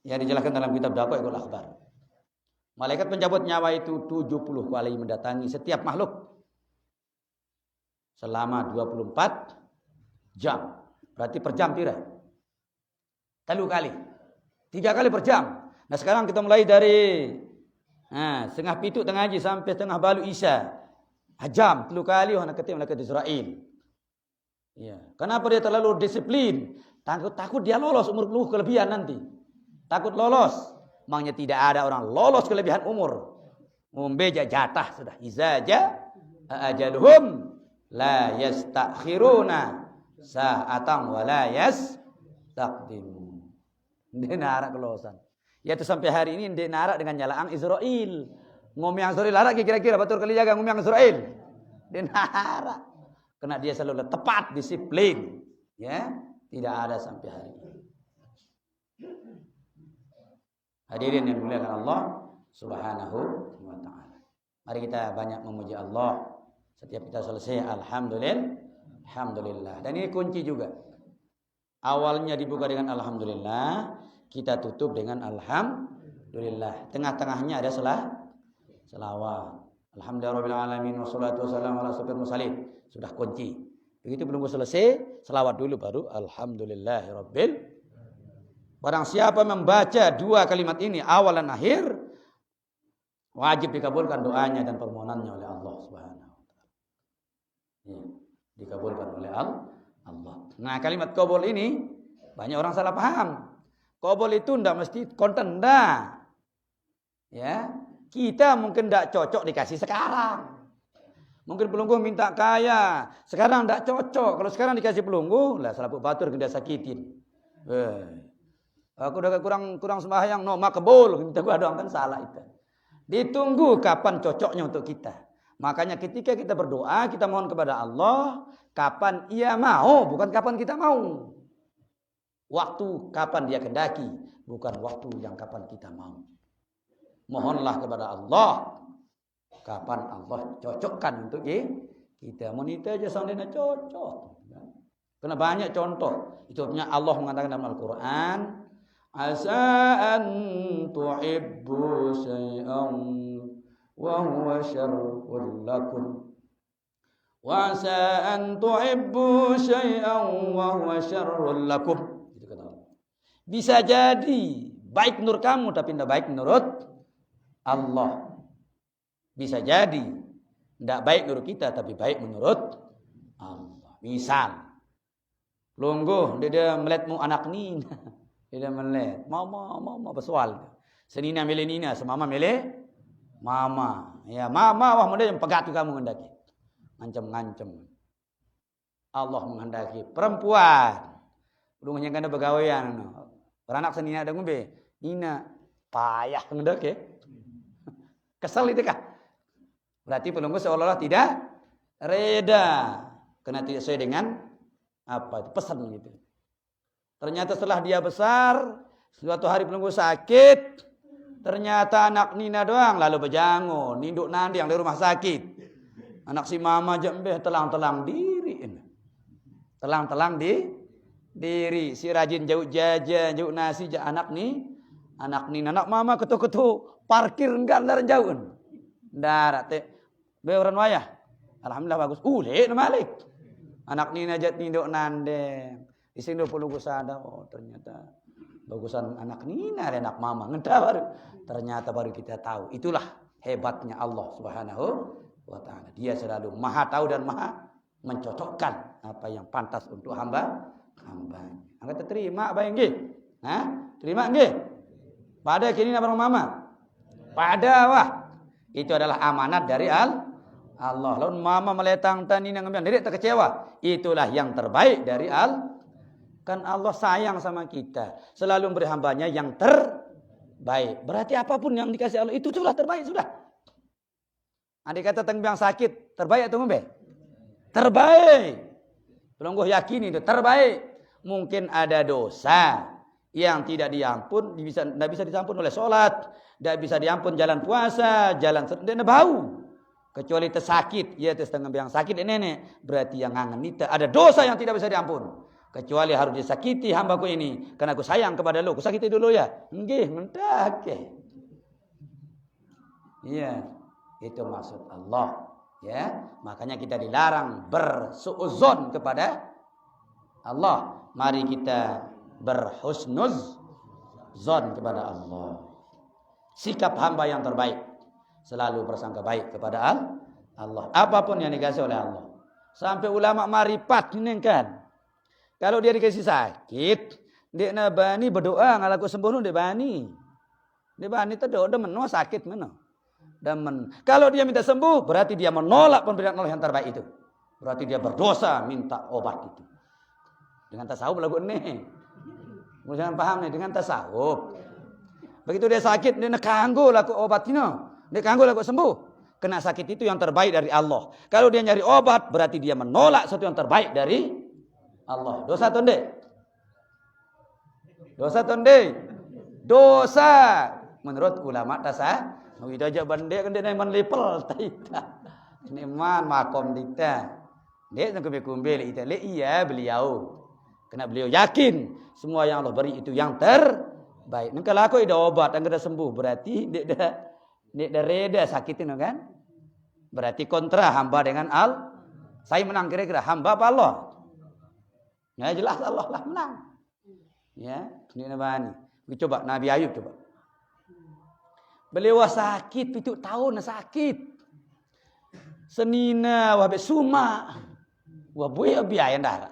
yang dijelaskan dalam kitab Daqaiqul Akhbar. Malaikat pencabut nyawa itu 70 kali mendatangi setiap makhluk selama 24 jam. Berarti per jam tidak? 3 kali. 3 kali per jam. Nah sekarang kita mulai dari setengah pitu tengah haji sampai tengah balu isya. Jam 3 kali orang ketemu malaikat Israel. Ya. Kenapa dia terlalu disiplin? Takut dia lolos umur kelebihan nanti. Takut lolos. Makanya tidak ada orang lolos kelebihan umur. Membeja jatah sudah. Izaja ajaluhum la yastakhiruna sa'atan wa la yastaqdimun. Dia narak kelolosan. Yaitu sampai hari ini dia narak dengan nyalaang Israel. Ngomong Israel narak kira-kira betul kali jaga ngomong Israel. Dia narak. Karena dia selalu tepat, disiplin. Ya, tidak ada sampai hari ini. Hadirin yang dimuliakan Allah Subhanahu wa ta'ala. Mari kita banyak memuji Allah. Setiap kita selesai alhamdulillah. Dan ini kunci juga. Awalnya dibuka dengan alhamdulillah, kita tutup dengan alhamdulillah. Tengah-tengahnya ada selawat. Alhamdulillahirabbil alamin wassalatu wassalamu ala asyrofil mursalin. Sudah kunci. Begitu belum selesai, selawat dulu baru alhamdulillahirabbil. Barang siapa membaca dua kalimat ini awal dan akhir, wajib dikabulkan doanya dan permohonannya oleh Allah Subhanahu wa taala. Ya, dikabulkan oleh Allah. Nah, kalimat qabul ini banyak orang salah paham. Qabul itu tidak mesti konten, enggak. Ya, kita mungkin tidak cocok dikasih sekarang. Mungkin pelunggu minta kaya, sekarang tidak cocok. Kalau sekarang dikasih pelunggu, lah selaput batur kita sakitin. Aku udah kurang sembahyang, no makbul, minta gua doang, kan salah itu. Ditunggu kapan cocoknya untuk kita. Makanya ketika kita berdoa, kita mohon kepada Allah, kapan Ia mau, bukan kapan kita mau. Waktu kapan Dia kehendaki, bukan waktu yang kapan kita mau. Mohonlah kepada Allah kapan Allah cocokkan untuk kita. Monita aja seandainya cocok. Karena banyak contoh. Itu punya Allah mengatakan dalam Al-Quran, asa an tuhibbu syai'an wa huwa syarrun lakum. Wa asa an tuhibbu syai'an wa huwa syarrun lakum. Gitu kata Allah. Bisa jadi baik menurut kamu tapi tidak baik menurut Allah. Bisa jadi tidak baik menurut kita tapi baik menurut Allah. Misal, lungguh dia melihatmu anak nina, dia melihat mama bersoal. Senina milih nina, semama milih mama. Ya mama wah mudah yang pegat tu kamu menghendaki. Ngancam. Allah menghendaki perempuan. Lungguhnya kena pegawaian. Beranak senina ada ngombe. Nina payah menghendaki. Kesal itu kah? Berarti pelunggu seolah-olah tidak reda karena tidak sesuai dengan apa itu pesan gitu. Ternyata setelah dia besar, suatu hari pelunggu sakit, ternyata anak Nina doang lalu bejango, ninduk nanding di rumah sakit. Anak si mama jembeh telang-telang diri. Telang-telang diri, si rajin jauh jajan, jauh nasi anak Nina, anak mama ketuk-ketuk parkir enggak ndar jauh. Darat teh beuran wayah. Alhamdulillah bagus. Lek malik. Anak Nina jat ninduk nandeng. Ising do pelunggu sada, oh ternyata bagusan anak Nina dan anak mama. Ngentah baru. Ternyata baru kita tahu. Itulah hebatnya Allah Subhanahu wa taala. Dia selalu Maha tahu dan Maha mencocokkan apa yang pantas untuk hamba-hambanya. Angkat terima apa yang nggih? Hah? Terima nggih? Pada kini apa mama? Pada wah. Itu adalah amanat dari Allah. Lalu mama meletang tani nang ngambil tidak terkecewa. Itulah yang terbaik dari Allah. Kan Allah sayang sama kita, selalu memberi hambanya yang terbaik. Berarti apapun yang dikasih Allah itu sudah terbaik sudah. Andai kata tenggang sakit, terbaik atau ngombe? Terbaik. Pelungguh yakin itu terbaik. Mungkin ada dosa yang tidak diampun, tidak bisa diampun oleh sholat, tidak bisa diampun jalan puasa, jalan tidak bau. Kecuali tersakit, ya setengah yang sakit nenek, berarti yang ngangen itu ada dosa yang tidak bisa diampun. Kecuali harus disakiti hambaku ini, karena aku sayang kepada lu, aku sakiti dulu ya. Nggih, mentake. Iya, itu maksud Allah. Ya, makanya kita dilarang bersuudzon kepada Allah. Mari kita berhusnuzon kepada Allah. Sikap hamba yang terbaik, selalu bersangka baik kepada Allah. Apapun yang dikasih oleh Allah. Sampai ulama maripat ini kan. Kalau dia dikasih sakit, dia nabani berdoa ngalaku sembuh dia bani. Dia bani itu doa menolak sakit mana? Demen. Kalau dia minta sembuh, berarti dia menolak pemberian Allah yang terbaik itu. Berarti dia berdosa minta obat itu. Dengan tasawuf lagu ini. Jangan paham nih dengan tasawuf. Begitu dia sakit, dia kanggo laku obat ini. Dia kanggo laku sembuh. Kena sakit itu yang terbaik dari Allah. Kalau dia nyari obat, berarti dia menolak sesuatu yang terbaik dari Allah. Dosa tonde. Dosa tonde. Dosa menurut ulama tasawuf. Itu aja bande kan dia neman lepel taita. Neman makom dita. Dia nak kumbil itu le iya beliau. Karena beliau yakin semua yang Allah beri itu yang terbaik. Kalau aku ada obat yang kita sembuh berarti dia dah reda sakit itu kan? Berarti kontra hamba dengan saya menang kira-kira hamba apa Allah? Ya jelas Allah lah menang. Ya, ini nabani. Coba Nabi Ayub coba. Beliau sakit 7 tahun sakit. Senina wabe suma. Wah buaya biaya dah.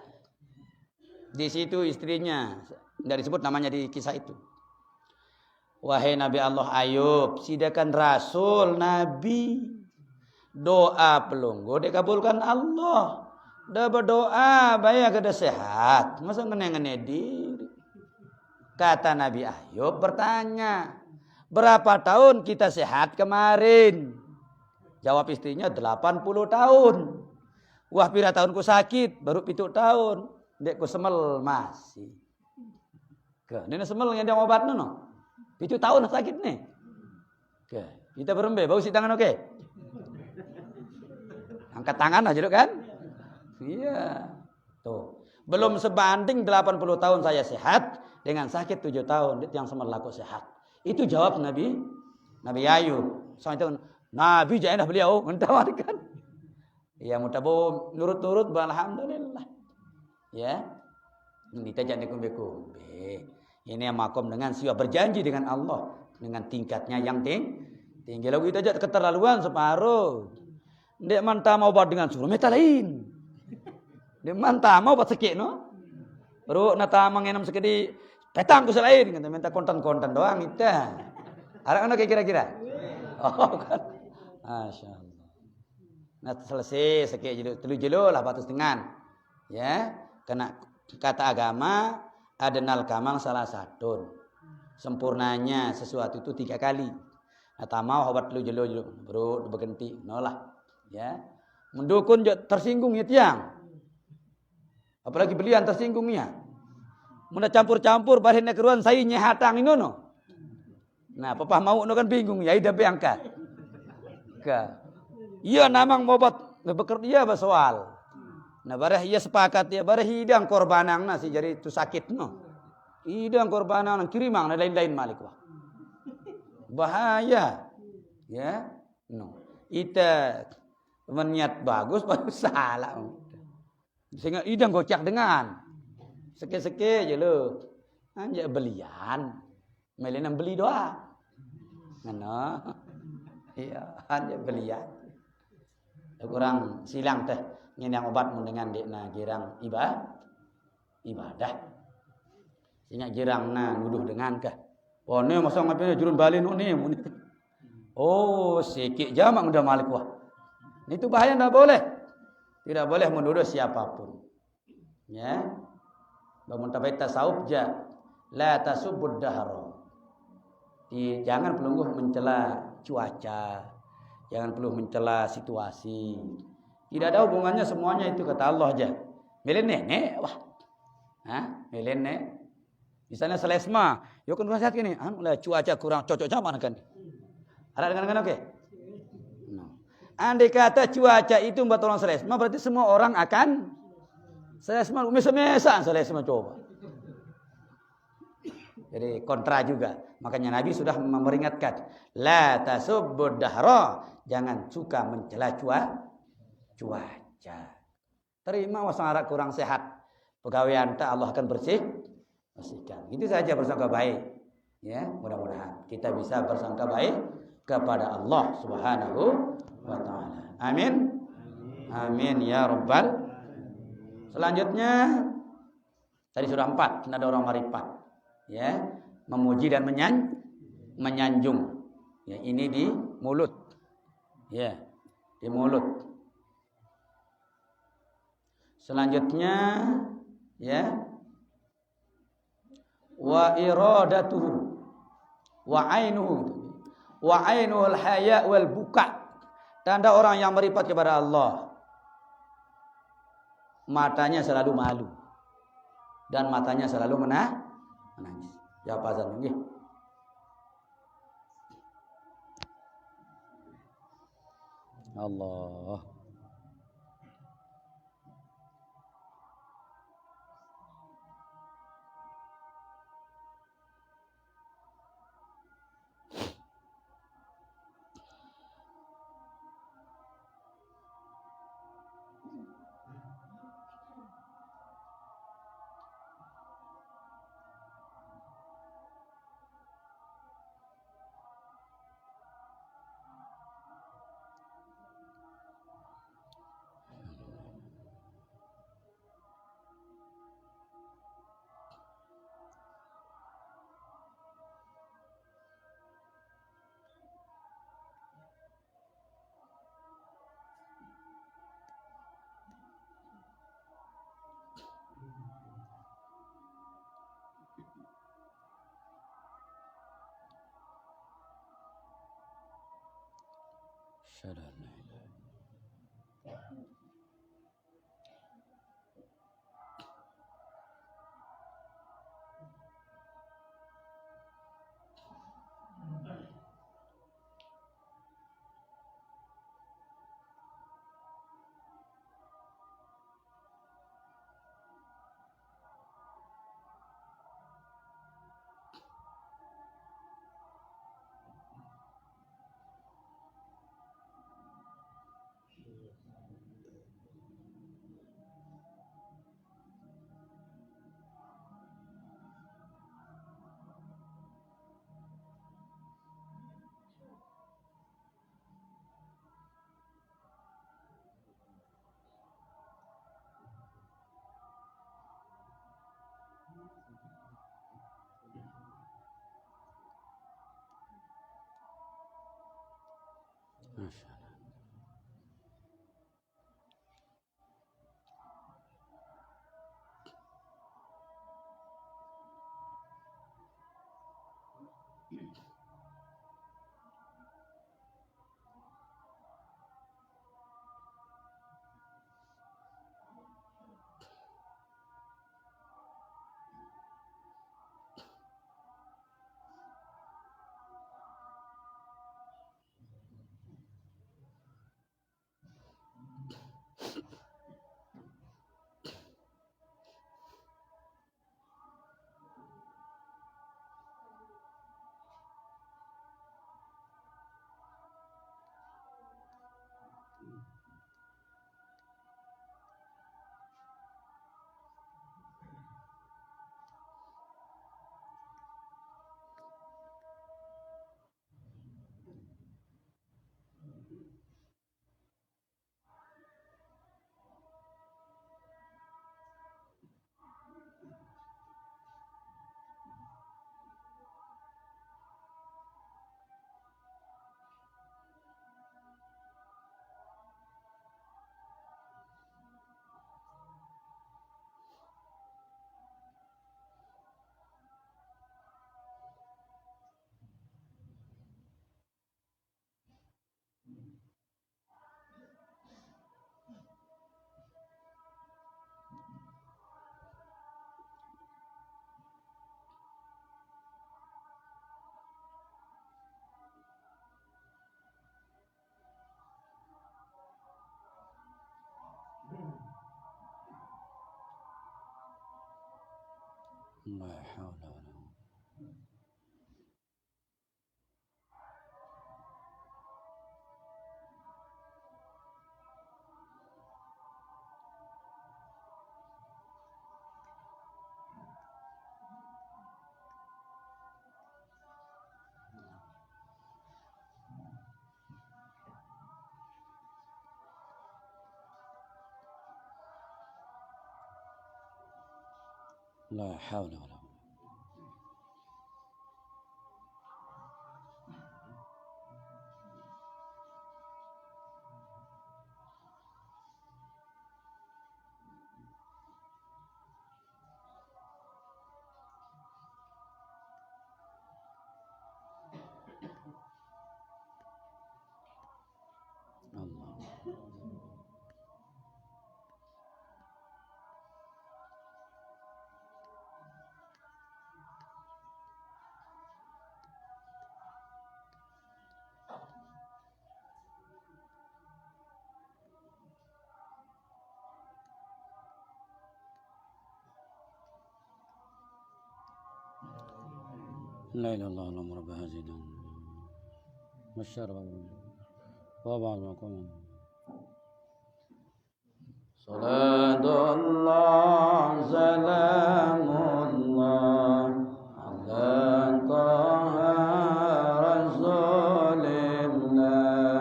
Di situ istrinya enggak disebut namanya di kisah itu. Wahai Nabi Allah Ayub, sidakan Rasul Nabi doa pelunggu dikabulkan Allah. Dah berdoa bayar kada sehat. Masa ngene-ngene diri. Kata Nabi Ayub bertanya, berapa tahun kita sehat kemarin? Jawab istrinya 80 tahun. Wah pira tahun ku sakit, baru 7 tahun. Dek ku semel masih. Ke, ini semel yang dia obat no. 7 tahun sakit nih. Oke, kita berembe, bau si tangan oke. Angkat tangan aja kan? Iya. Tuh. Belum sebanding 80 tahun saya sehat dengan sakit 7 tahun yang semerlaku sehat. Itu jawab Nabi Ayub. Soalnya itu Nabi jangan beliau mentawarkan. Ya mutabu nurut-nurut alhamdulillah. Ya. Kita jangan kumbe-kumbe. Ini yang makom dengan siwa berjanji dengan Allah dengan tingkatnya yang tinggi. Lalu kita jangan keterlaluan separuh. Ndek mantah mau buat dengan suruh meta lain. Ndek mantah mau buat sekik no. Baru nata mengenam sekedi petang ku selain kata minta konten-konten doang kita. Ada kan kira-kira? Oh kan. Masya Allah. Nah selesai sekik jelu lah batas dengan. Ya, kena kata agama adenal kamang salah satu. Sempurnanya sesuatu itu 3 kali. Nah mau obat jelu baru berhenti nolah. Ya. Mendukun tersinggung ya tiang. Apalagi belian tersinggungnya. Muna campur-campur barinnya keruan saya nyehatang ini no. Nah, papa mau no kan bingung ya ida beangkat. Ka. Iya namang mobat bekerja soal. Nah, barah iya sepakat ya barah hidang korbanang nasi jadi itu sakit no. Hidang korbanang kirimang lain-lain malik wah. Bahaya. Ya. No. Ita meniat bagus baru salah. Sehingga hidang gocak dengan seke-seke je lu. Anja belian. Melenan beli doa. Ngono. Iya, anja belian. Kurang silang teh ngendang obat mun dengan dekna girang ibadah. Sehingga girangna nuduh dengan kah. Oh, ne masa ngapain jurun balin ni. Oh, sikit jamak udah malik wah. Itu bahaya enggak boleh. Tidak boleh menuduh siapapun. Ya. Bangun tabai tasawuf la tasubbud dahra. Jangan pelungguh mencela cuaca. Jangan perlu mencela situasi. Tidak ada hubungannya semuanya itu kata Allah aja. Melen nenek wah. Hah? Melen nek. Misalnya selesma, yo kan sehat gini, lah cuaca kurang cocok sama kan. Ada dengan oke? No. Andai kata cuaca itu buat orang selesma berarti semua orang akan selesma mesa-mesa selesma coba. Jadi kontra juga. Makanya Nabi sudah memperingatkan, la tasubbud dahra, jangan suka mencela cuaca. Terima wasangara kurang sehat. Pegawai anta Allah akan bersihkan. Itu saja bersangka baik. Ya, mudah-mudahan kita bisa bersangka baik kepada Allah Subhanahu wa taala. Amin. Amin ya rabbal. Selanjutnya tadi sudah 4, ada orang marifat. Ya, memuji dan menyanjung. Ya, ini di mulut. Ya, di mulut. Selanjutnya ya wa iradatuhu wa ainuhul haya wal buka. Tanda orang yang meripat kepada Allah, matanya selalu malu dan matanya selalu menangis. Jawab azan nggih. Allah. Asyhadu an la ilaha la haula wala la haula wala لا إله إلا الله اللهم رب هذه الدنيا والشر وبعض وقوم صلاة الله سلام الله على طه رسول الله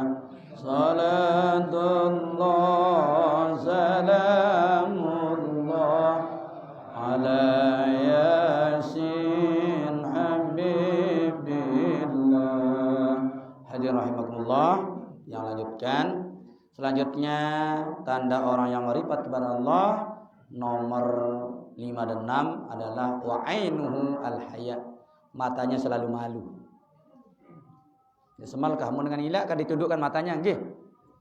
صلاة الله سلام الله على ياسين حبيب الله. Hadirin rahimakumullah, yang lanjutkan. Selanjutnya tanda orang yang meripat kepada Allah nomor 5 dan 6 adalah wa'ainuhu al-haya, matanya selalu malu. Semal kamu dengan ilah kan ditundukkan matanya, nggih.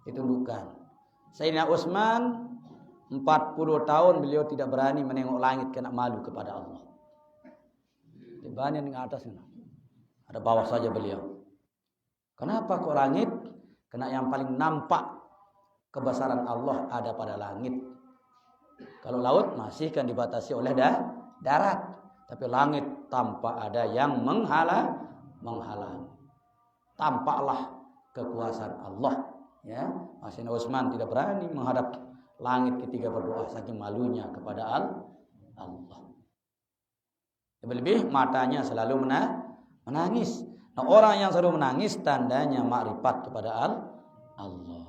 Ditundukkan. Sayyidina Utsman 40 tahun beliau tidak berani menengok langit karena malu kepada Allah. Tibanya di atas sana. Ada bawah saja beliau. Kenapa kok langit? Karena yang paling nampak kebesaran Allah ada pada langit. Kalau laut masih kan dibatasi oleh darat, tapi langit tanpa ada yang menghalang. Tampaklah kekuasaan Allah. Ya, Sayyidina Utsman tidak berani menghadap langit ketika berdoa saking malunya kepada Allah. Lebih matanya selalu menangis. Nah, orang yang selalu menangis tandanya makrifat kepada Allah.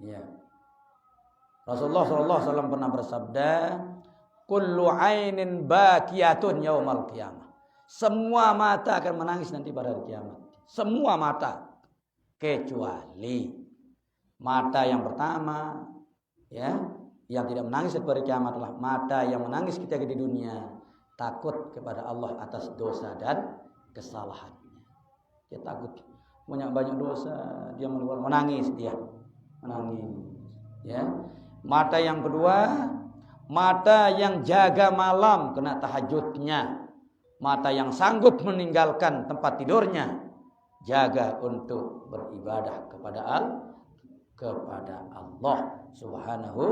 Ya. Rasulullah SAW pernah bersabda, "Kullu ainin bakiyatun yaumal qiyamah." Semua mata akan menangis nanti pada hari kiamat. Semua mata, kecuali mata yang pertama, ya, yang tidak menangis pada hari kiamat adalah mata yang menangis ketika di dunia, takut kepada Allah atas dosa dan kesalahannya. Dia takut banyak dosa, dia menangis, ya. Mata yang kedua, mata yang jaga malam kena tahajudnya, mata yang sanggup meninggalkan tempat tidurnya, jaga untuk beribadah kepada Allah Subhanahu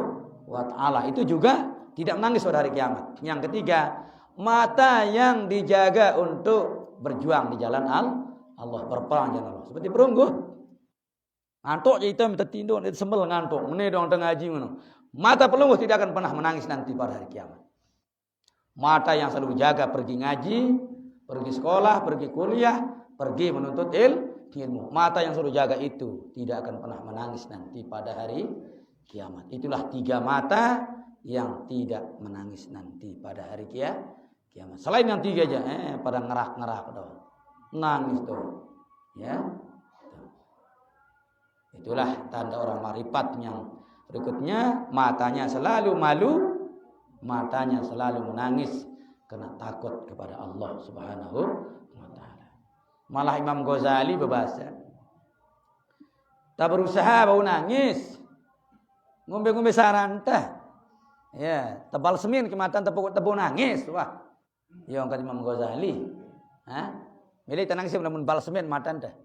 wa ta'ala. Itu juga tidak menangis pada hari kiamat. Yang ketiga, mata yang dijaga untuk berjuang di jalan Allah, berperang jalan Allah. Seperti perunggu. Ngantuk je kita minta tidur, itu sembel ngantuk. Menedong tengah ngaji ngono. Mata pelungguh tidak akan pernah menangis nanti pada hari kiamat. Mata yang selalu jaga pergi ngaji, pergi sekolah, pergi kuliah, pergi menuntut ilmu. Mata yang selalu jaga itu tidak akan pernah menangis nanti pada hari kiamat. Itulah 3 mata yang tidak menangis nanti pada hari kiamat. Selain yang 3 aja, pada ngerak doang. Nangis tuh. Ya. Itulah tanda orang marifat yang berikutnya, matanya selalu malu, matanya selalu menangis karena takut kepada Allah Subhanahu wa ta'ala. Malah Imam Ghazali berbahasa, tak berusaha bau nangis, ngombe-ngombe sarantah, ya, tebal semin kematan tepuk nangis, wah, yang kata Imam Ghazali, milih tenang sih namun bal semin matan dah,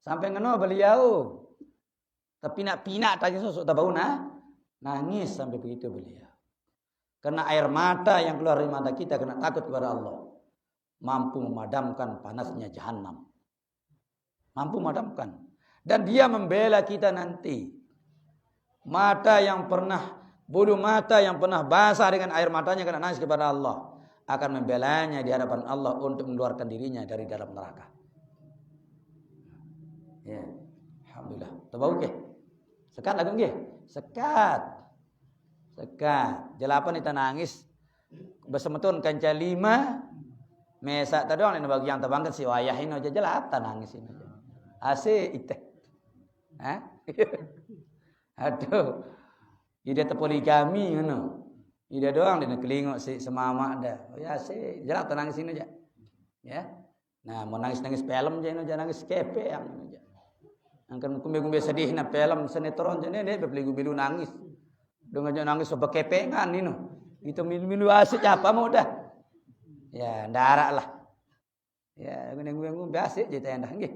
sampai ngeno beliau, tapi nak pinak tanya sosok tak bau nangis sampai begitu beliau, karena air mata yang keluar dari mata kita karena takut kepada Allah, mampu memadamkan panasnya jahanam. Mampu memadamkan. Dan dia membela kita nanti. Bulu mata yang pernah basah dengan air matanya karena nangis kepada Allah, akan membelanya di hadapan Allah untuk mengeluarkan dirinya dari dalam neraka. Ya. Alhamdulillah. Tahu ke? Sekat lagu nggih? Sekat. Jelapan kita nangis besemetun kanca 5 mesak ta doang nek bagian tabangkan si wayahin aja jelap ta nangis ini. Asik itu. Aduh. Ida poligami ngono. Ida doang dina kelingok si semama dah. Ya asik, jelap ta nangis ini aja. Ya. Nah, mau nangis-nangis film aja nangis kepe yang aja. Angkan kumbe-kumbe sedih na film sinetron jane ne beli-beli nangis. Dengan nangis sebab kepengan ini. Itu milu asik apa mau dah. Ya, ndarak lah. Ya, gue asik je teh ndah nggih.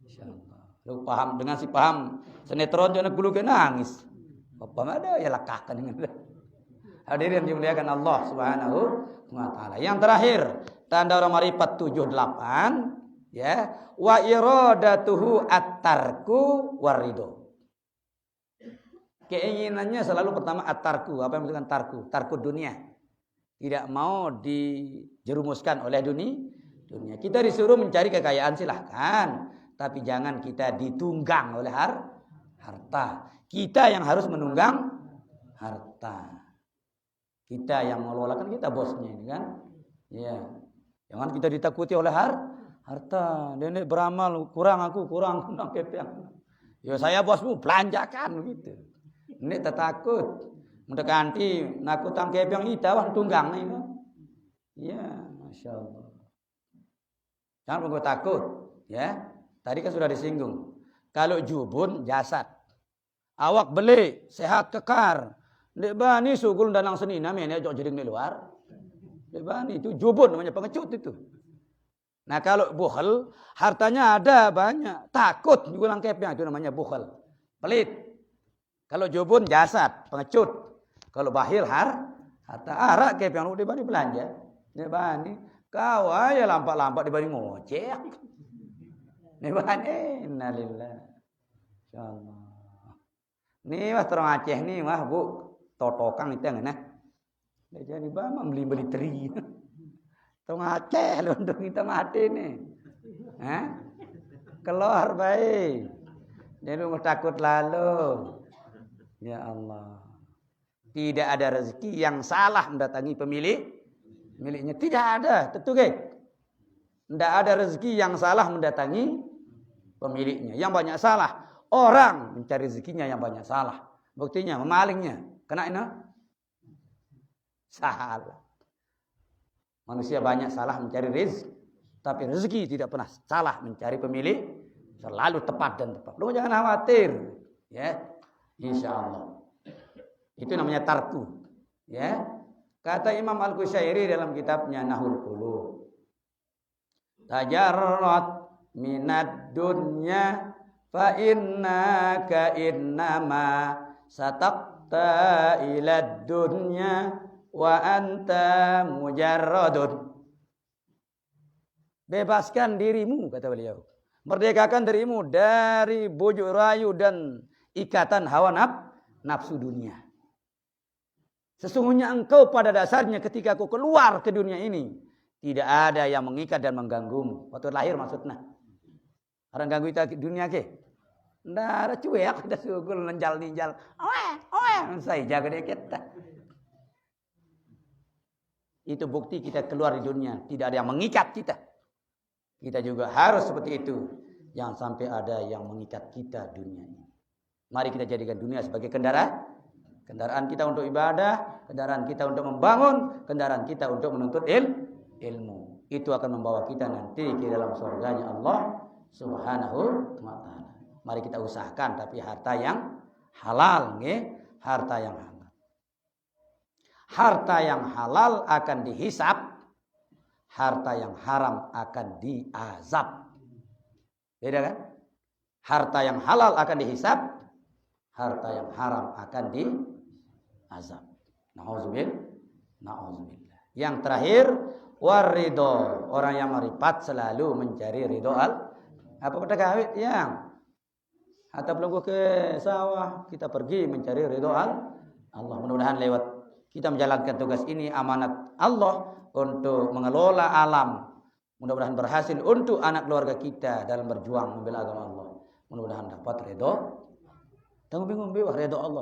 Insyaallah. Lu paham dengan si paham sinetron jane kudu ke nangis. Apa ada ya lekahkan dengan. Hadirin dimuliakan Allah Subhanahu wa taala. Yang terakhir, tanda orang marifat 78 ya, wa iradatuhu at-tarku warido. Keinginannya selalu pertama at-tarku. Apa yang maksudkan tarku? Tarku dunia. Tidak mau dijerumuskan oleh dunia. Kita disuruh mencari kekayaan silahkan. Tapi jangan kita ditunggang oleh harta. Kita yang harus menunggang harta. Kita yang mengelolakan, kita bosnya ini kan. Ya. Jangan kita ditakuti oleh harta. Dia beramal kurang kepiang. Ya saya bosmu belanjakan gitu. Ini takut. Mendekati nakut tangkep yang itawang tunggang nih. Ya, Masya Allah. Jangan perlu takut, ya. Tadi kan sudah disinggung. Kalau jubun jasad. Awak beli sehat kekar. Dek bani sugul danang seni namanya jok jering di luar. Dek bani itu jubun namanya pengecut itu. Nah kalau bukhel hartanya ada banyak, takut diulang kepnya itu namanya bukhel. Pelit. Kalau jubun jasad, pengecut. Kalau bahil harta arak kepnya di bani belanja. Dek bani kau aja lampak-lampak di bani ngocek. Dek bani innalillah. Insyaallah. Nih mas terang Aceh nih mah bu totokang itu yang nah. Jadi bama beli teri. Terang Aceh loh untuk kita mati nih. Keluar baik. Jadi rumah takut lalu. Ya Allah. Tidak ada rezeki yang salah mendatangi miliknya. Tidak ada. Tentu ke? Tidak ada rezeki yang salah mendatangi pemiliknya. Yang banyak salah. Orang mencari rezekinya yang banyak salah. Buktinya memalingnya. Kena ini? Salah. Manusia banyak salah mencari rezeki. Tapi rezeki tidak pernah salah mencari pemilik. Selalu tepat dan tepat. Lu jangan khawatir. Ya. Insya Allah. Itu namanya tarku. Ya. Kata Imam Al-Qushairi dalam kitabnya Nahul Qulub. Tajarrat minad dunya fa innaka innama sataqta ilad dunya wa anta mujarradun. Bebaskan dirimu kata beliau. Merdekakan dirimu dari bujuk rayu dan ikatan hawa nafsu dunia. Sesungguhnya engkau pada dasarnya ketika kau keluar ke dunia ini tidak ada yang mengikat dan mengganggumu. Waktu lahir maksudnya. Orang ganggu kita dunia ke? Nggak ada cuek, kita sugul ninjal. Saya jaga dia kita. Itu bukti kita keluar di dunia. Tidak ada yang mengikat kita. Kita juga harus seperti itu. Jangan sampai ada yang mengikat kita dunia ini. Mari kita jadikan dunia sebagai kendaraan. Kendaraan kita untuk ibadah. Kendaraan kita untuk membangun. Kendaraan kita untuk menuntut ilmu. Itu akan membawa kita nanti ke dalam surganya Allah Subhanahu wa ta'ala. Mari kita usahakan tapi harta yang halal, nggih. Harta yang halal. Harta yang halal akan dihisab. Harta yang haram akan diazab. Beda kan? Harta yang halal akan dihisab. Harta yang haram akan diazab. Na'udzubillah. Yang terakhir waridho. Orang yang meripat selalu mencari ridho apa pada kawit yang atau belum ke sawah kita pergi mencari ridho Allah. Mudah-mudahan lewat kita menjalankan tugas ini amanat Allah untuk mengelola alam. Mudah-mudahan berhasil untuk anak keluarga kita dalam berjuang membela agama Allah. Mudah-mudahan dapat ridho. Tunggu bingung ridho Allah.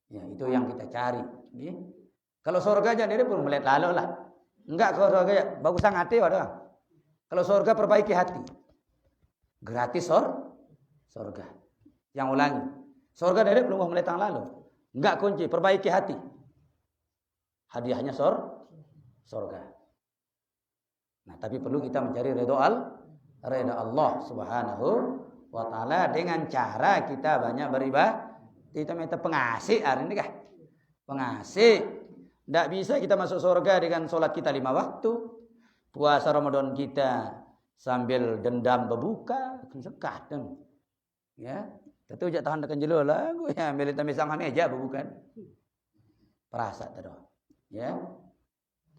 Ya itu yang kita cari. Ya. Kalau surga aja dia pun melihat lalu lah. Enggak kalau surga ya bagusan hati wadah. Kalau surga perbaiki hati. Gratis surga. Yang ulangi. Surga dari belum melihat yang lalu. Enggak kunci, perbaiki hati. Hadiahnya surga. Nah, tapi perlu kita mencari ridha Allah Subhanahu wa ta'ala dengan cara kita banyak beribadah. Kita minta pengasih hari ini kah? Pengasih. Tidak bisa kita masuk surga dengan sholat kita 5 waktu. Puasa Ramadan kita sambil dendam berbuka. Sekat kan. Ya. Tentu jak tahan dekan jelo lagu ya. Ambil kita misang meja berbuka. Perasa terus. Ya.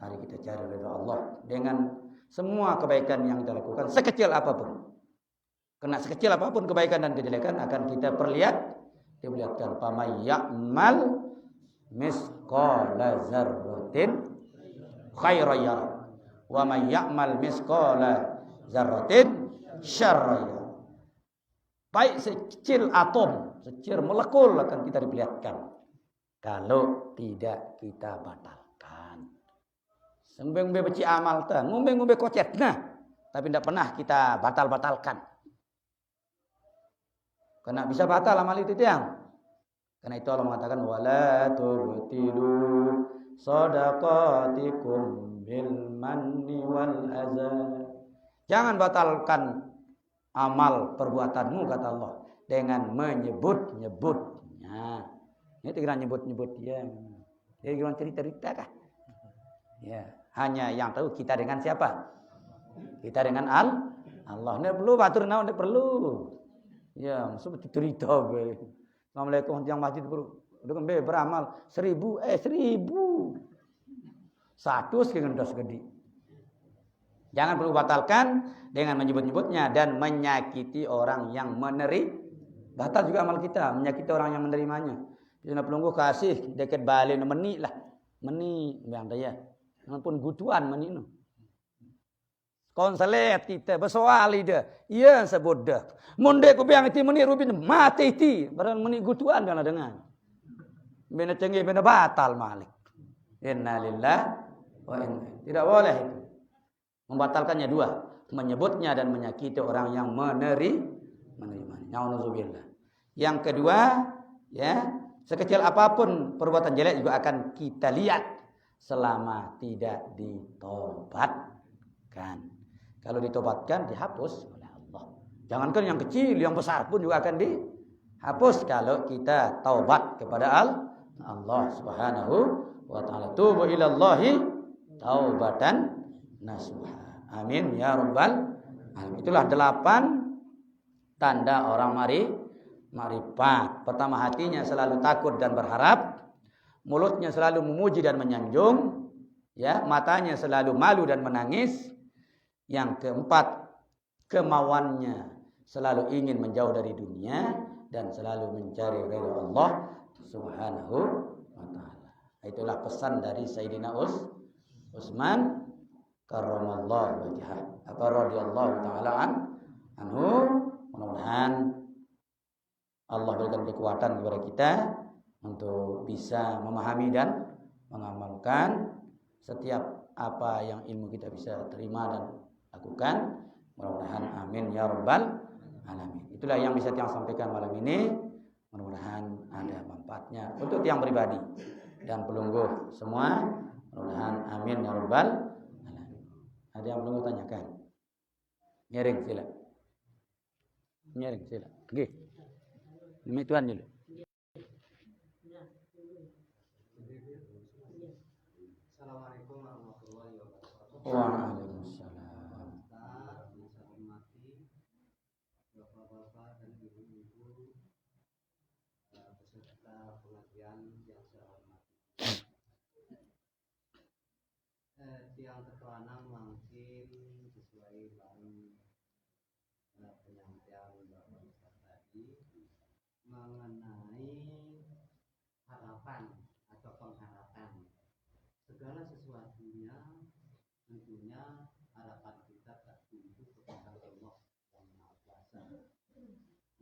Mari kita cari ridha Allah. Dengan semua kebaikan yang kita lakukan. Sekecil apapun. Kena sekecil apapun kebaikan dan kejelekan akan kita diperlihatkan. Pamay ya'mal misqala zarratin khairan yarah. Wa may ya'mal misqala zarratin syarran. Baik sekecil atom, sekecil molekul akan kita diperlihatkan. Kalau tidak kita batalkan. Ngombe beci amal ta, ngombe kocet nah, tapi tidak pernah kita batalkan. Karena bisa batal amal itu yang. Karena itu Allah mengatakan wala tubtilu shadaqatikum bil manni wal adza. Jangan batalkan amal perbuatanmu kata Allah dengan menyebut-nyebutnya. Ini kira nyebut-nyebut ya. Jadi kira cerita-cerita kah? Ya, hanya yang tahu kita dengan siapa? Kita dengan Allah. Ini perlu batur naon perlu. Ya, seperti cerita be. Assalamualaikum yang masjid perlu. Dengan be beramal 1000 1000. 100 kegentos gede. Jangan perlu batalkan dengan menyebut-nyebutnya dan menyakiti orang yang menerima. Batal juga amal kita, menyakiti orang yang menerimanya. Jangan pelunggu kasih deket balik meni lah. Meni yang daya. Walaupun gutuan meni no. Konselet kita bersoal ide. Iya sebut dah. Munde ku biang itu meni rubin mati itu. Barang meni gutuan kana dengan. Bena cengi bena batal malik. Innalillahi wa inna. Tidak boleh itu. Membatalkannya dua, menyebutnya dan menyakiti orang yang menerimanya. Nauzubillah. Yang kedua, ya, sekecil apapun perbuatan jelek juga akan kita lihat selama tidak ditobatkan. Kalau ditobatkan dihapus oleh Allah. Jangankan yang kecil, yang besar pun juga akan dihapus kalau kita taubat kepada Allah Subhanahu wa taala. Tubu ilallahi taubatan nasuha. Amin ya rabbal alamin. Itulah 8 tanda orang marifat. Pertama, hatinya selalu takut dan berharap, mulutnya selalu memuji dan menyanjung, ya, matanya selalu malu dan menangis. Yang keempat, kemauannya selalu ingin menjauh dari dunia dan selalu mencari ridha Allah Subhanahu wa taala. Itulah pesan dari Sayyidina Utsman karramallahu wajhah. Apa radhiyallahu taala anhu. Mudah-mudahan Allah berikan kekuatan kepada kita untuk bisa memahami dan mengamalkan setiap apa yang ilmu kita bisa terima dan lakukan. Mudah-mudahan amin ya rabbal alamin. Itulah yang bisa saya sampaikan malam ini. Mudah-mudahan ada manfaatnya untuk yang pribadi dan pelungguh semua. Mudah-mudahan amin ya rabbal alamin. Ada yang belum tanyakan? Nyering sila. Nyering sila. Oke. Ini tuan dulu. Assalamualaikum warahmatullahi wabarakatuh. Waalaikumsalam. Bisa hormati bapak-bapak dan ibu-ibu peserta pengajian yang saya hormati. Tiang ketuanan mungkin sesuai bareng penyampaian bapak Ustaz tadi mengenai harapan atau pengharapan. Segala sesuatunya tentunya harapan kita tertuju kepada Allah yang Maha Kuasa.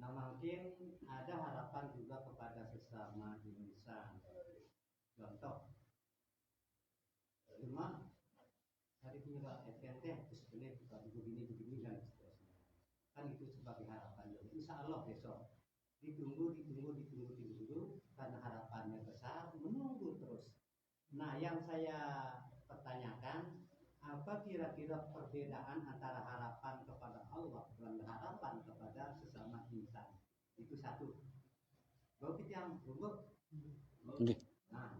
Nah, mungkin ada harapan juga kepada sesama insan. Contoh, cuma hari ini Pak FNT terus begini dan seterusnya. Kan itu sebagai harapan. Insya Allah besok ditunggu karena harapannya besar, menunggu terus. Nah, yang saya pertanyakan, apa kira-kira perbedaan antara harapan kepada Allah dan harapan kepada sesama insan? Itu satu. Baru kita yang tunggu. Nah,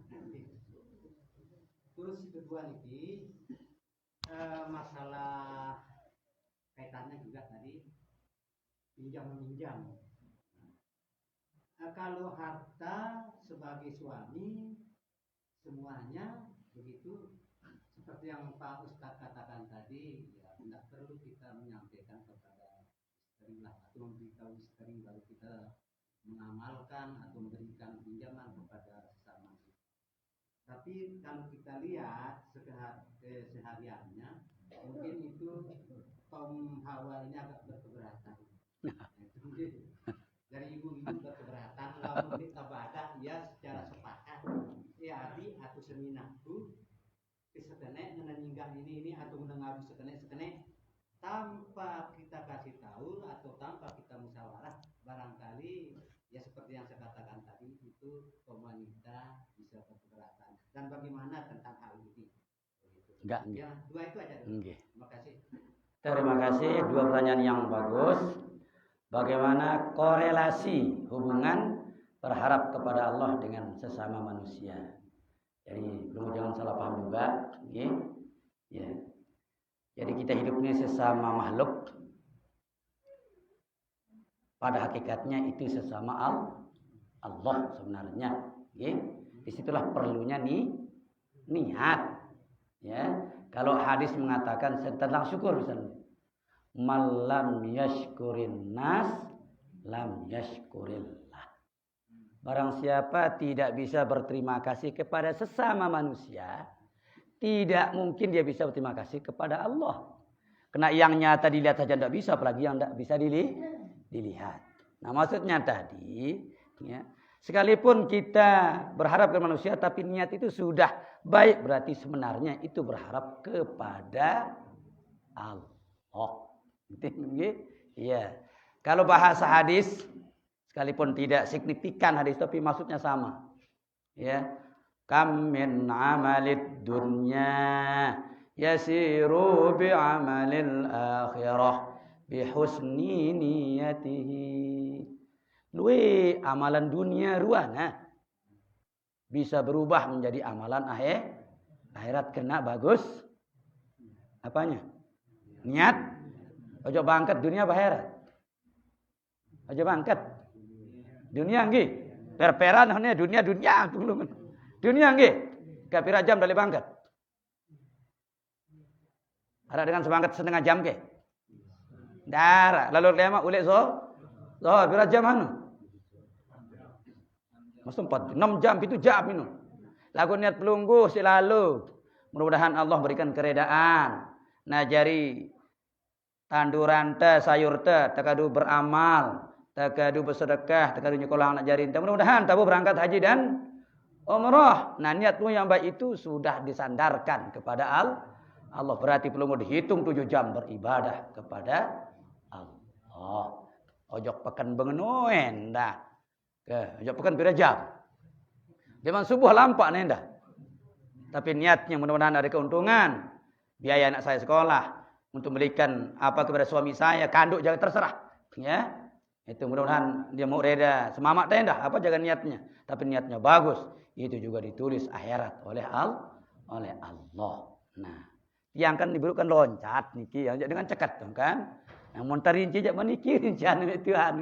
terus kedua ini masalah kaitannya juga tadi pinjam meminjam. Kalau harta sebagai suami semuanya begitu seperti yang Pak Ustadz katakan tadi, ya tidak perlu kita menyampaikan kepada istri lah atau memberitahu istri baru kita mengamalkan atau memberikan pinjaman kepada sesama kita. Tapi kalau kita lihat sehariannya mungkin itu kaum Hawa ini agak berkeberatan. Dari ibu-ibu berkeberatan lalu kita baca ya secara sepakat ya abi atau seminahku kesekene meninggal ini atau mendengar sekene tanpa kita kasih tahu atau tanpa kita musyawarah, barangkali ya seperti yang saya katakan tadi itu wanita bisa berkeberatan. Dan bagaimana tentang hal ini? Enggak. Ya, dua itu aja dulu. Okay. Terima kasih. Terima kasih, dua pertanyaan yang bagus. Bagaimana korelasi hubungan berharap kepada Allah dengan sesama manusia? Jadi belum jangan salah paham juga, okay? Ya. Jadi kita hidupnya sesama makhluk. Pada hakikatnya itu sesama Allah sebenarnya. Okay? Disitulah perlunya niat. Ya. Kalau hadis mengatakan tentang syukur misalnya, malam yashkurin nas lam yashkurillah. Barang siapa tidak bisa berterima kasih kepada sesama manusia, tidak mungkin dia bisa berterima kasih kepada Allah. Karena yang nyata dilihat saja tidak bisa, apalagi yang tidak bisa dilihat. Nah, maksudnya tadi, ya, sekalipun kita berharap kepada manusia, tapi niat itu sudah baik, berarti sebenarnya itu berharap kepada Allah. Ya. Kalau bahasa hadis, sekalipun tidak signifikan hadis, tapi maksudnya sama. Ya, kam min amalid dunya yasiru bi amalil akhirah bi husni niyatihi. Luwe amalan dunia ruana bisa berubah menjadi amalan akhirat kena bagus. Apanya? Niat. Ojo bangkat dunia akhirat. Ojo bangkat. Dunia nggih. Per-peran hanya dunia dulu. Dunia nggih. Kapira jam dari bangkat. Ada dengan semangat setengah jam ke? Darah. Lalu lema ulek pira jam anu? Mas 4, 6 jam, 7 jam itu. Lagu niat pelunggu selalu. Mudah-mudahan Allah berikan keredaan. Najari tanduran teh, sayur teh, takadu beramal, takadu bersedekah, takadu nyekolah anak jarin. Mudah-mudahan tabu berangkat haji dan umrah. Nah, niatmu yang baik itu sudah disandarkan kepada Allah. Berarti pelunggu dihitung 7 jam beribadah kepada Allah. Ojok pekan bengenoen dah. Ojok pekan pira jam. Zaman subuh lampak nenda. Tapi niatnya mudah-mudahan ada keuntungan. Biaya anak saya sekolah. Untuk belikan apa kepada suami saya. Kanduk jangan terserah. Ya. Itu mudah-mudahan dia mau reda. Semamak tenda. Apa jaga niatnya. Tapi niatnya bagus. Itu juga ditulis akhirat oleh Allah. Nah. Yang kan diberikan loncat. Niki. Yang dengan cekat. Kan. Yang montarin cijak meniki. Rincian Tuhan.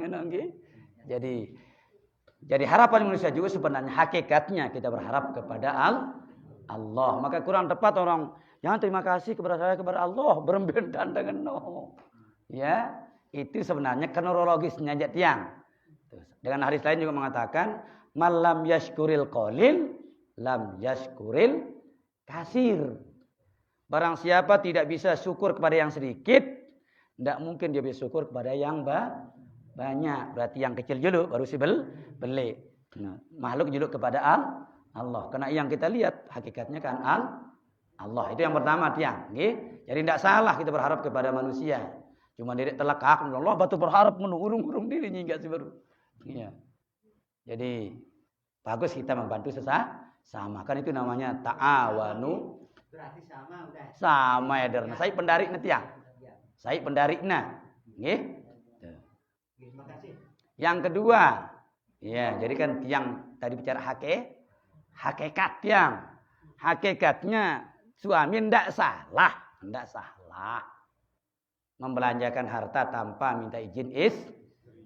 Jadi harapan manusia juga sebenarnya hakikatnya kita berharap kepada Allah. Maka kurang tepat orang jangan terima kasih kepada Allah berembendan dengan no. Ya, itu sebenarnya kronologisnya aja tiang. Dengan hadis lain juga mengatakan malam yashkuril qalil lam yashkuril kasir. Barang siapa tidak bisa syukur kepada yang sedikit, tidak mungkin dia bisa syukur kepada yang banyak. Berarti yang kecil dulu baru beli. Nah, makhluk dulu kepada Allah. Karena yang kita lihat hakikatnya kan Allah. Itu yang pertama tiang. Okay? Jadi tidak salah kita berharap kepada manusia. Cuma diri telakak. Allah batu berharap urung diri enggak sih baru. Ya. Jadi bagus kita membantu sesama. Kan itu namanya ta'awanu. Berarti sama udah. Sama ya derna. Saya pendarik tiang. Saya pendarik Okay? Terima kasih. Yang kedua, ya, jadi kan yang tadi bicara hakikat yang hakikatnya suami tidak salah membelanjakan harta tanpa minta izin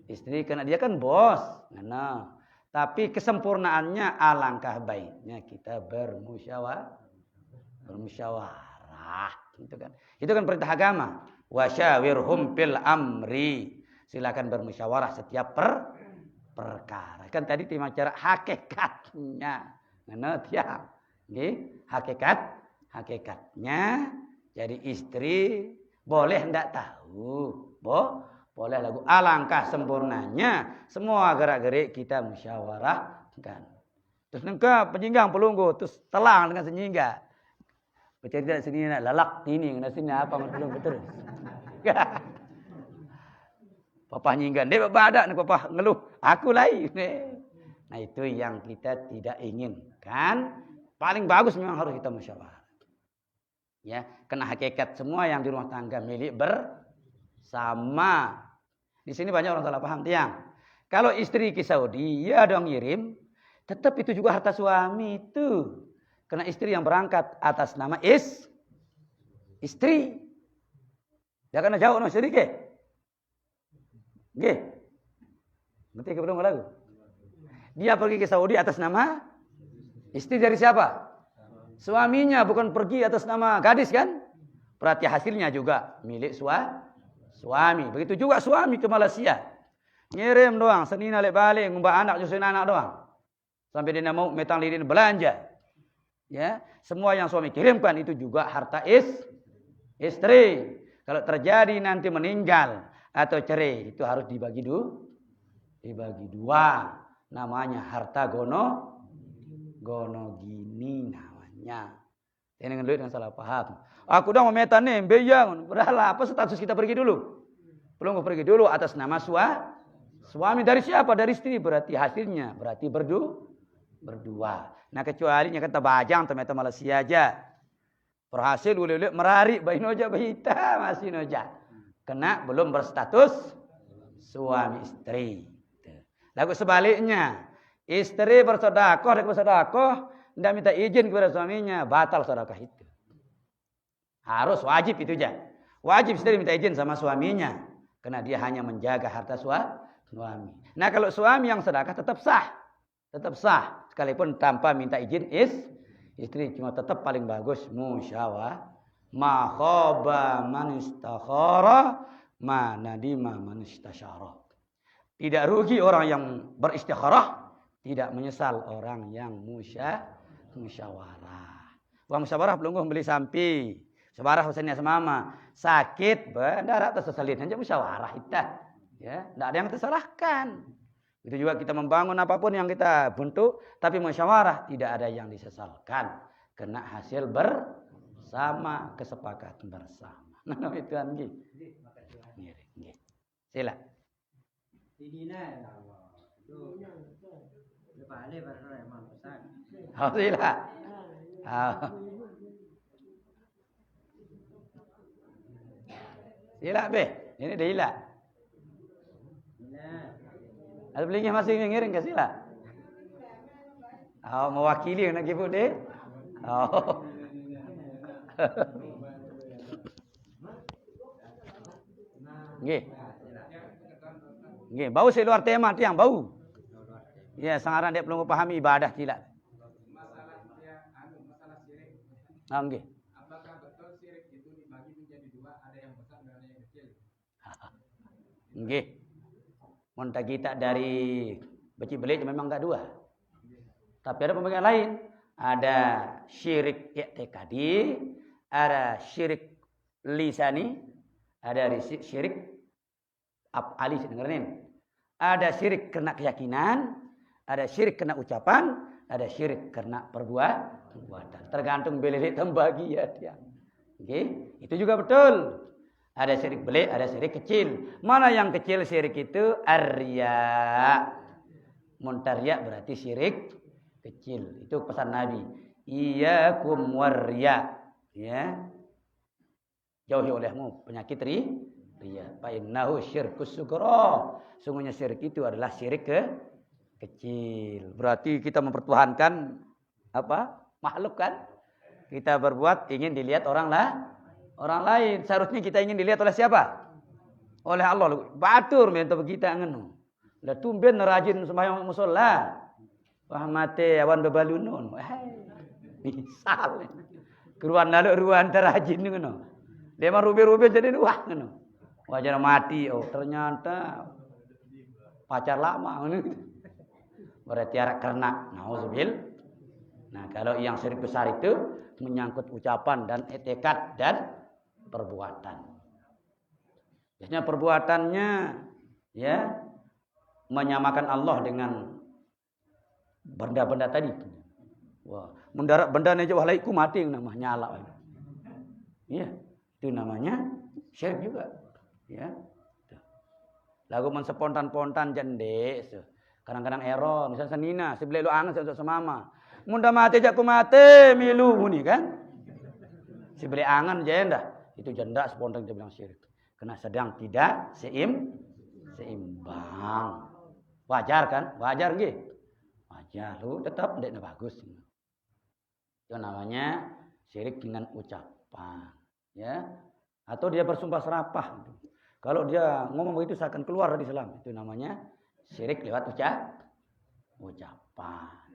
istri karena dia kan bos. Nah, tapi kesempurnaannya alangkah baiknya kita bermusyawarah, gitu kan. Itu kan perintah agama. Wasyawirhum fil amri. Silakan bermusyawarah setiap perkara. Kan tadi tema cara hakikatnya. Nah, tiap. Hakikatnya jadi istri boleh ndak tahu. Boleh lagu alangkah sempurnanya semua gerak-gerik kita musyawarahkan. Terus nengka penyinggang pelunggu terus telang dengan senyingga. Bercerita sini nak lalak ini kena sini apa pelunggu terus. Papa nyinggan, dia badak nih papa ngeluh, aku lain. Nah itu yang kita tidak inginkan. Paling bagus memang harus kita musyawarah. Ya, kena hakikat semua yang di rumah tangga milik bersama. Di sini banyak orang salah paham tiang. Kalau istri ke Saudi, ya dong ngirim, tetap itu juga harta suami itu. Karena istri yang berangkat atas nama istri. Ya karena jauh no sedikit. Nggih. Berarti belum lagu. Dia pergi ke Saudi atas nama istri dari siapa? Suaminya, bukan pergi atas nama gadis kan? Berarti hasilnya juga milik suami. Begitu juga suami ke Malaysia. Ngirim doang, senina balik, ngubah anak, nyusuin anak doang. Sampai dia mau metang lilin belanja. Ya, semua yang suami kirimkan itu juga harta istri. Kalau terjadi nanti meninggal atau cerai, itu harus dibagi dua. Namanya harta gono gini namanya. Ini dengan duit yang salah paham. Aku udah mau meta nih, beyang. Berhala apa status kita pergi dulu? Belum pergi dulu atas nama suami dari siapa? Dari istri. Berarti hasilnya berarti berdua. Nah kecuali kata bajang atau meta Malaysia aja. Berhasil ulil merari bayi noja bahita masih noja. Kena belum berstatus suami istri. Lalu sebaliknya, istri bersedekah, tidak minta izin kepada suaminya, batal sedekah itu. Harus wajib itu aja. Wajib istri minta izin sama suaminya, karena dia hanya menjaga harta suami. Nah kalau suami yang sedekah tetap sah, sekalipun tanpa minta izin istri, cuma tetap paling bagus musyawarah. Ma khaba man istakhara, ma nadima man istasyara. Tidak rugi orang yang beristikharah, tidak menyesal orang yang musyawarah. Wang musyawarah belum beli sampi. Musyawarah pesannya semama. Sakit, darat tersesalin. Hanya musyawarah itu. Ya, tidak ada yang tersalahkan. Itu juga kita membangun apapun yang kita bentuk, tapi musyawarah tidak ada yang disesalkan. Kena hasil bersama, kesepakatan bersama. Nah, itu kan gitu. Sila. Sila. Sila be, ini dia sila. Ada belinya masih ngiring ke sila. Mewakili nak ibu deh. Nggih, bau si luar tema tiang bau. Ya, sangaran dia belum pahami ibadah tidak. Masalah syirik. Nggih. Apakah betul syirik itu dibagi menjadi dua, ada yang besar dan ada yang kecil? Nggih. Mun kita dari beci belik memang enggak dua. Tapi ada pembagian lain. Ada syirik i'tiqadi, ada syirik lisani, ada syirik af'ali dengerin. Ada syirik karena keyakinan, ada syirik karena ucapan, ada syirik karena perbuatan. Tergantung belilik tembagi ya dia. Okay? Itu juga betul. Ada syirik belik, ada syirik kecil. Mana yang kecil syirik itu? Arya. Muntarya berarti syirik kecil. Itu pesan Nabi. Iyyakum warya. Ya. Jauhi olehmu penyakit riya. Fa innahu syirkus sughra. Sungguhnya syirik itu adalah syirik kecil. Berarti kita mempertuhankan apa? Makhluk kan? Kita berbuat ingin dilihat orang lain. Seharusnya kita ingin dilihat oleh siapa? Oleh Allah. Batur minta kita ngenu. Lah tumben rajin sembahyang musala. Wah mate awan bebalunun. Misal. Keruan lalu ruan terajin ngono. Dia mah rubi-rubi jadi wah ngono. Wajar mati, ternyata pacar lama. Berarti arah kena. Nah kalau yang syirik besar itu menyangkut ucapan dan etikat dan perbuatan. Biasanya perbuatannya ya menyamakan Allah dengan benda-benda tadi. Wah, mendarat benda aja walaiku mati namanya nyala. Iya, itu namanya syirik juga. Ya. Lagu menspontan-pontan jende. Kadang-kadang error, misalnya senina, sebelah lu angan untuk semama. Munda mati jak ku mati milu ni kan. Si beli angan jenda, itu janda spontan dia bilang syirik. Karena sedang tidak seimbang. Wajar kan? Wajar nggih? Wajar. Lu tetap ndekne bagus. Itu namanya syirik dengan ucapan, ya. Atau dia bersumpah serapah. Kalau dia ngomong begitu seakan keluar dari Islam, itu namanya syirik lewat ucapan.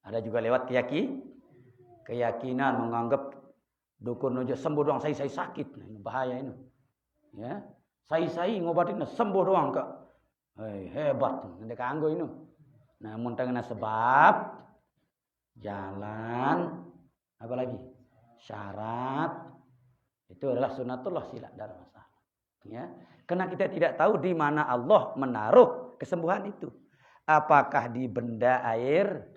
Ada juga lewat keyakinan, menganggap dukun aja sembuh doang, saya sakit. Nah, ini bahaya ini. Ya. Saya ngobatin sembuh doang kak. Hebat, ndek kanggo ini. Nah, mun tengena sebab jalan apa lagi? Syarat itu adalah sunatullah, sila dalam masalah. Ya. Karena kita tidak tahu di mana Allah menaruh kesembuhan itu. Apakah di benda air,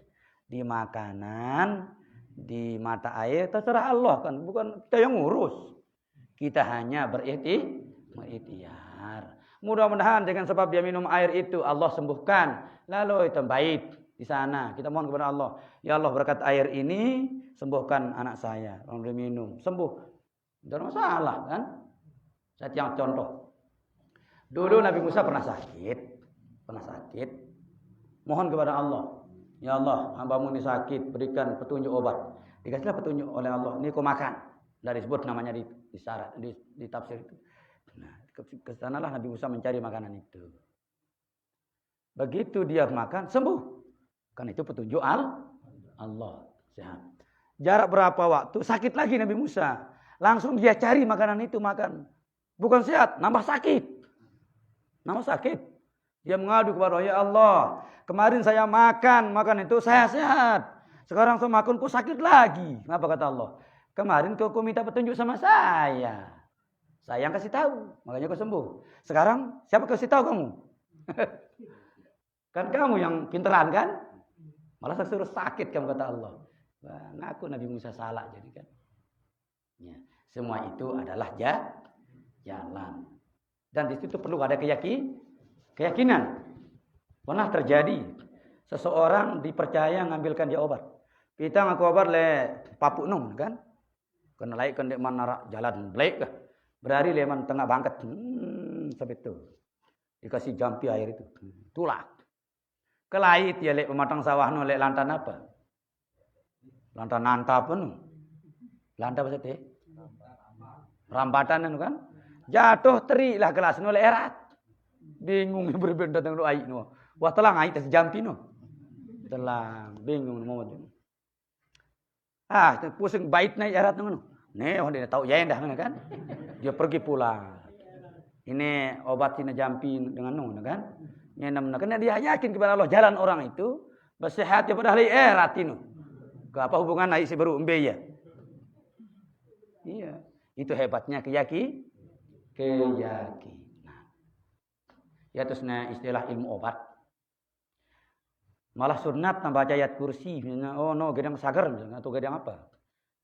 di makanan, di mata air, terserah Allah kan, bukan kita yang ngurus. Kita hanya berikhtiar. Mudah-mudahan dengan sebab dia minum air itu Allah sembuhkan. Lalu itu baik di sana. Kita mohon kepada Allah, ya Allah berkat air ini sembuhkan anak saya. Orang dia minum sembuh. Tidak ada masalah kan? Saya yang contoh. Dulu Nabi Musa pernah sakit. Mohon kepada Allah, ya Allah, hambamu ini sakit, berikan petunjuk obat. Dikasihlah petunjuk oleh Allah, ini kau makan. Dari sebut namanya di syarat, di tafsir itu. Nah, ke sanalah Nabi Musa mencari makanan itu. Begitu dia makan, sembuh. Kan itu petunjuk Allah. Sehat. Jarak berapa waktu, sakit lagi Nabi Musa. Langsung dia cari makanan itu, makan. Bukan sehat, nambah sakit. Dia mengadu kepada Allah, ya Allah, kemarin saya makan itu saya sehat. Sekarang saya makan kok sakit lagi. Apa kata Allah? Kemarin kau minta petunjuk sama saya. Saya yang kasih tahu, makanya kau sembuh. Sekarang siapa kasih tahu kamu? Kan kamu yang pinteran kan? Malah saya suruh sakit kamu, kata Allah. Wah, ngaku Nabi Musa salah jadi kan. Ya, semua itu adalah jalan. Dan di situ perlu ada keyakinan. Pernah terjadi seseorang dipercaya ngambilkan dia obat. Kita ngaku obat le papuk nung kan. Kena laik kan dek mana jalan black kah. Berari leman tengah bangket. Sampai itu. Dikasih jampi air itu. Tulak. Kelait ya lek pematang sawah nu lek lantan apa? Lantan nanta apa nu? Lanta apa sih? Rambatan nu kan? Jatuh teri lah kelas nu lek erat. Bingung berbeda dengan doa nu. Wah telang ai tes jampi nu. Telang bingung mau. Pusing bait naik erat nu. Nih orang dia tahu ya dah kan. Dia pergi pulang. Ini obat tina jampi dengan nu kan. Nyenam karena dia yakin kepada Allah jalan orang itu bersehat ya padahal erat itu. Ke apa hubungan naik si baru embe ya? Iya, itu hebatnya keyakinan. Ya terusnya istilah ilmu obat. Malah sunat tambah ayat kursi, misalnya, oh no gedang sagar misalnya, atau gedang apa?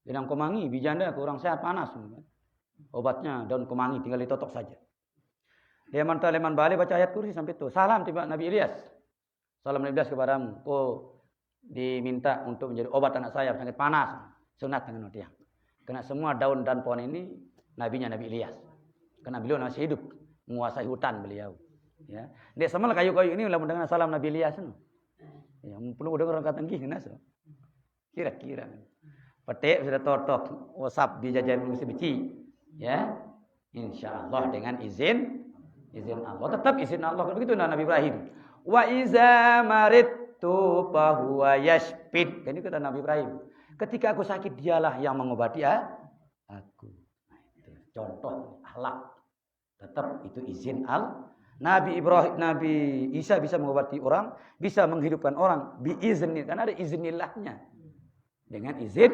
Gedang kemangi, bijanda kurang sehat panas. Obatnya daun kemangi tinggal ditotok saja. Leman balik baca ayat kursi sampai itu. Salam tiba Nabi Ilyas. Salam Nabi Ilyas kepadamu. Kau diminta untuk menjadi obat anak saya sangat panas. Sunat dengan dia. Karena semua daun dan pohon ini nabinya Nabi Ilyas. Karena beliau masih hidup, menguasai hutan beliau. Ya. Dia sama kayu-kayu ini lamun dengan salam Nabi Ilyas. Ya, perlu dengar orang kata gini nas. Kira-kira. Petik sudah totok, wasap dijajan mesti beci. Ya. Insyaallah dengan izin Allah. Tetap izin Allah. Begitu Nabi Ibrahim. Wa iza maridtu fa huwa yashfin. Ini kata Nabi Ibrahim. Ketika aku sakit dialah yang mengobati aku. Nah, itu contoh akhlak. Tetap itu izin Allah. Nabi Isa bisa mengobati orang, bisa menghidupkan orang biizni, karena ada iznillahnya. Dengan izin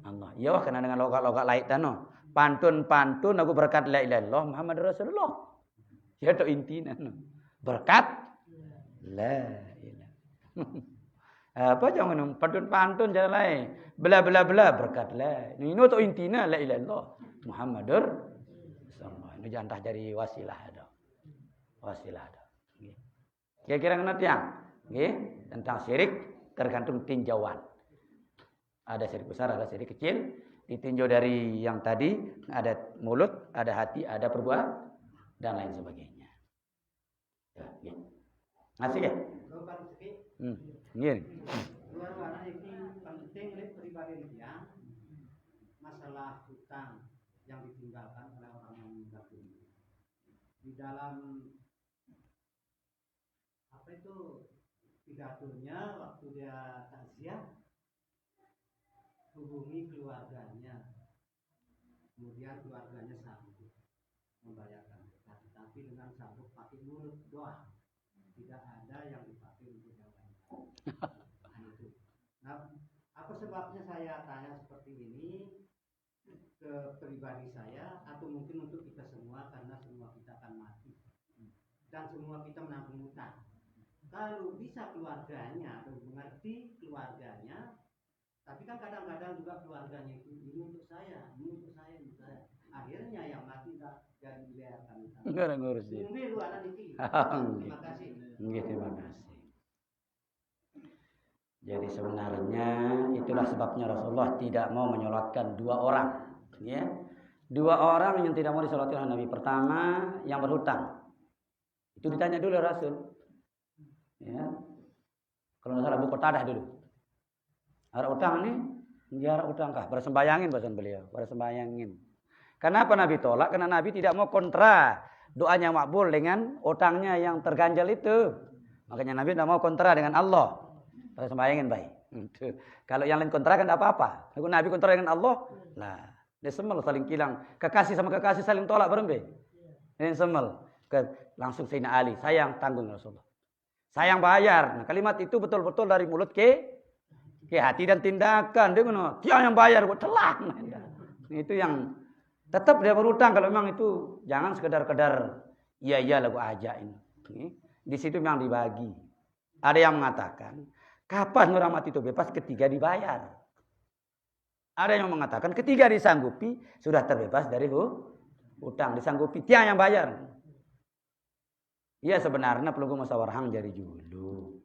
Allah. Ya karena dengan logat-logat lain tano. Pantun aku berkat la ilaha illallah Muhammad Rasulullah. Ya itu intinya. Berkat la ilaha. Apa jangan pantun jalan lain. Bela berkat la. Ini itu intinya la ilaha illallah Muhammadur Rasulullah. Ini jantah dari wasilah ada. Kira-kira ngerti yang? Tentang syirik tergantung tinjauan. Ada syirik besar, ada syirik kecil. Ditinjau dari yang tadi, ada mulut, ada hati, ada perbuatan, dan lain sebagainya. Ya. Ngasih ya? Iya. Luar-luaran ini penting pribadi dia masalah hutang yang ditinggalkan oleh orang yang meninggal dunia. Di dalam apa itu pidatonya waktu dia takziah, hubungi keluarganya, kemudian keluarganya sanggup membayarkan zakat, tapi dengan sanggup pakai mulut doang, tidak ada yang dipakai untuk yang lain. Nah, apa sebabnya saya tanya seperti ini ke pribadi saya atau mungkin untuk kita semua, karena semua kita akan mati dan semua kita menanggung hutang. Kalau bisa keluarganya atau mengerti keluarganya, tapi kan kadang-kadang juga keluarganya itu ini untuk saya, ini untuk saya, ini untuk saya. Akhirnya yang mati tak jadi biarkan. Enggak ada ngurus dia. Terima kasih. Terima kasih. Jadi sebenarnya itulah sebabnya Rasulullah tidak mau menyolatkan dua orang. Ya. Dua orang yang tidak mau disolatkan oleh Nabi. Pertama, yang berhutang. Itu ditanya dulu Rasul. Ya. Kalau nggak salah Abu Qatadah dulu. Ada utang nih, dia utang kah? Bersembayangin bahasa beliau, bersembayangin. Kenapa Nabi tolak? Karena Nabi tidak mau kontra doanya makbul dengan utangnya yang terganjal itu. Makanya Nabi tidak mau kontra dengan Allah. Bersembayangin baik. Kalau yang lain kontra kan tidak apa-apa. Kalau Nabi kontra dengan Allah, lah dia semel saling kilang. Kekasih sama kekasih saling tolak berembe. Ini semel. Langsung Sayyidina Ali, sayang tanggung Rasulullah. Sayang bayar. Nah, kalimat itu betul-betul dari mulut ke hati dan tindakan. Dia ngono, dia yang bayar kok telah. Itu yang tetap dia berutang kalau memang itu jangan sekedar-kedar iya lagu aja ini. Di situ memang dibagi. Ada yang mengatakan, kapan orang mati itu bebas ketika dibayar. Ada yang mengatakan ketika disanggupi sudah terbebas dari hutang, disanggupi dia yang bayar. Ya sebenarnya perlu musyawarah jadi dulu.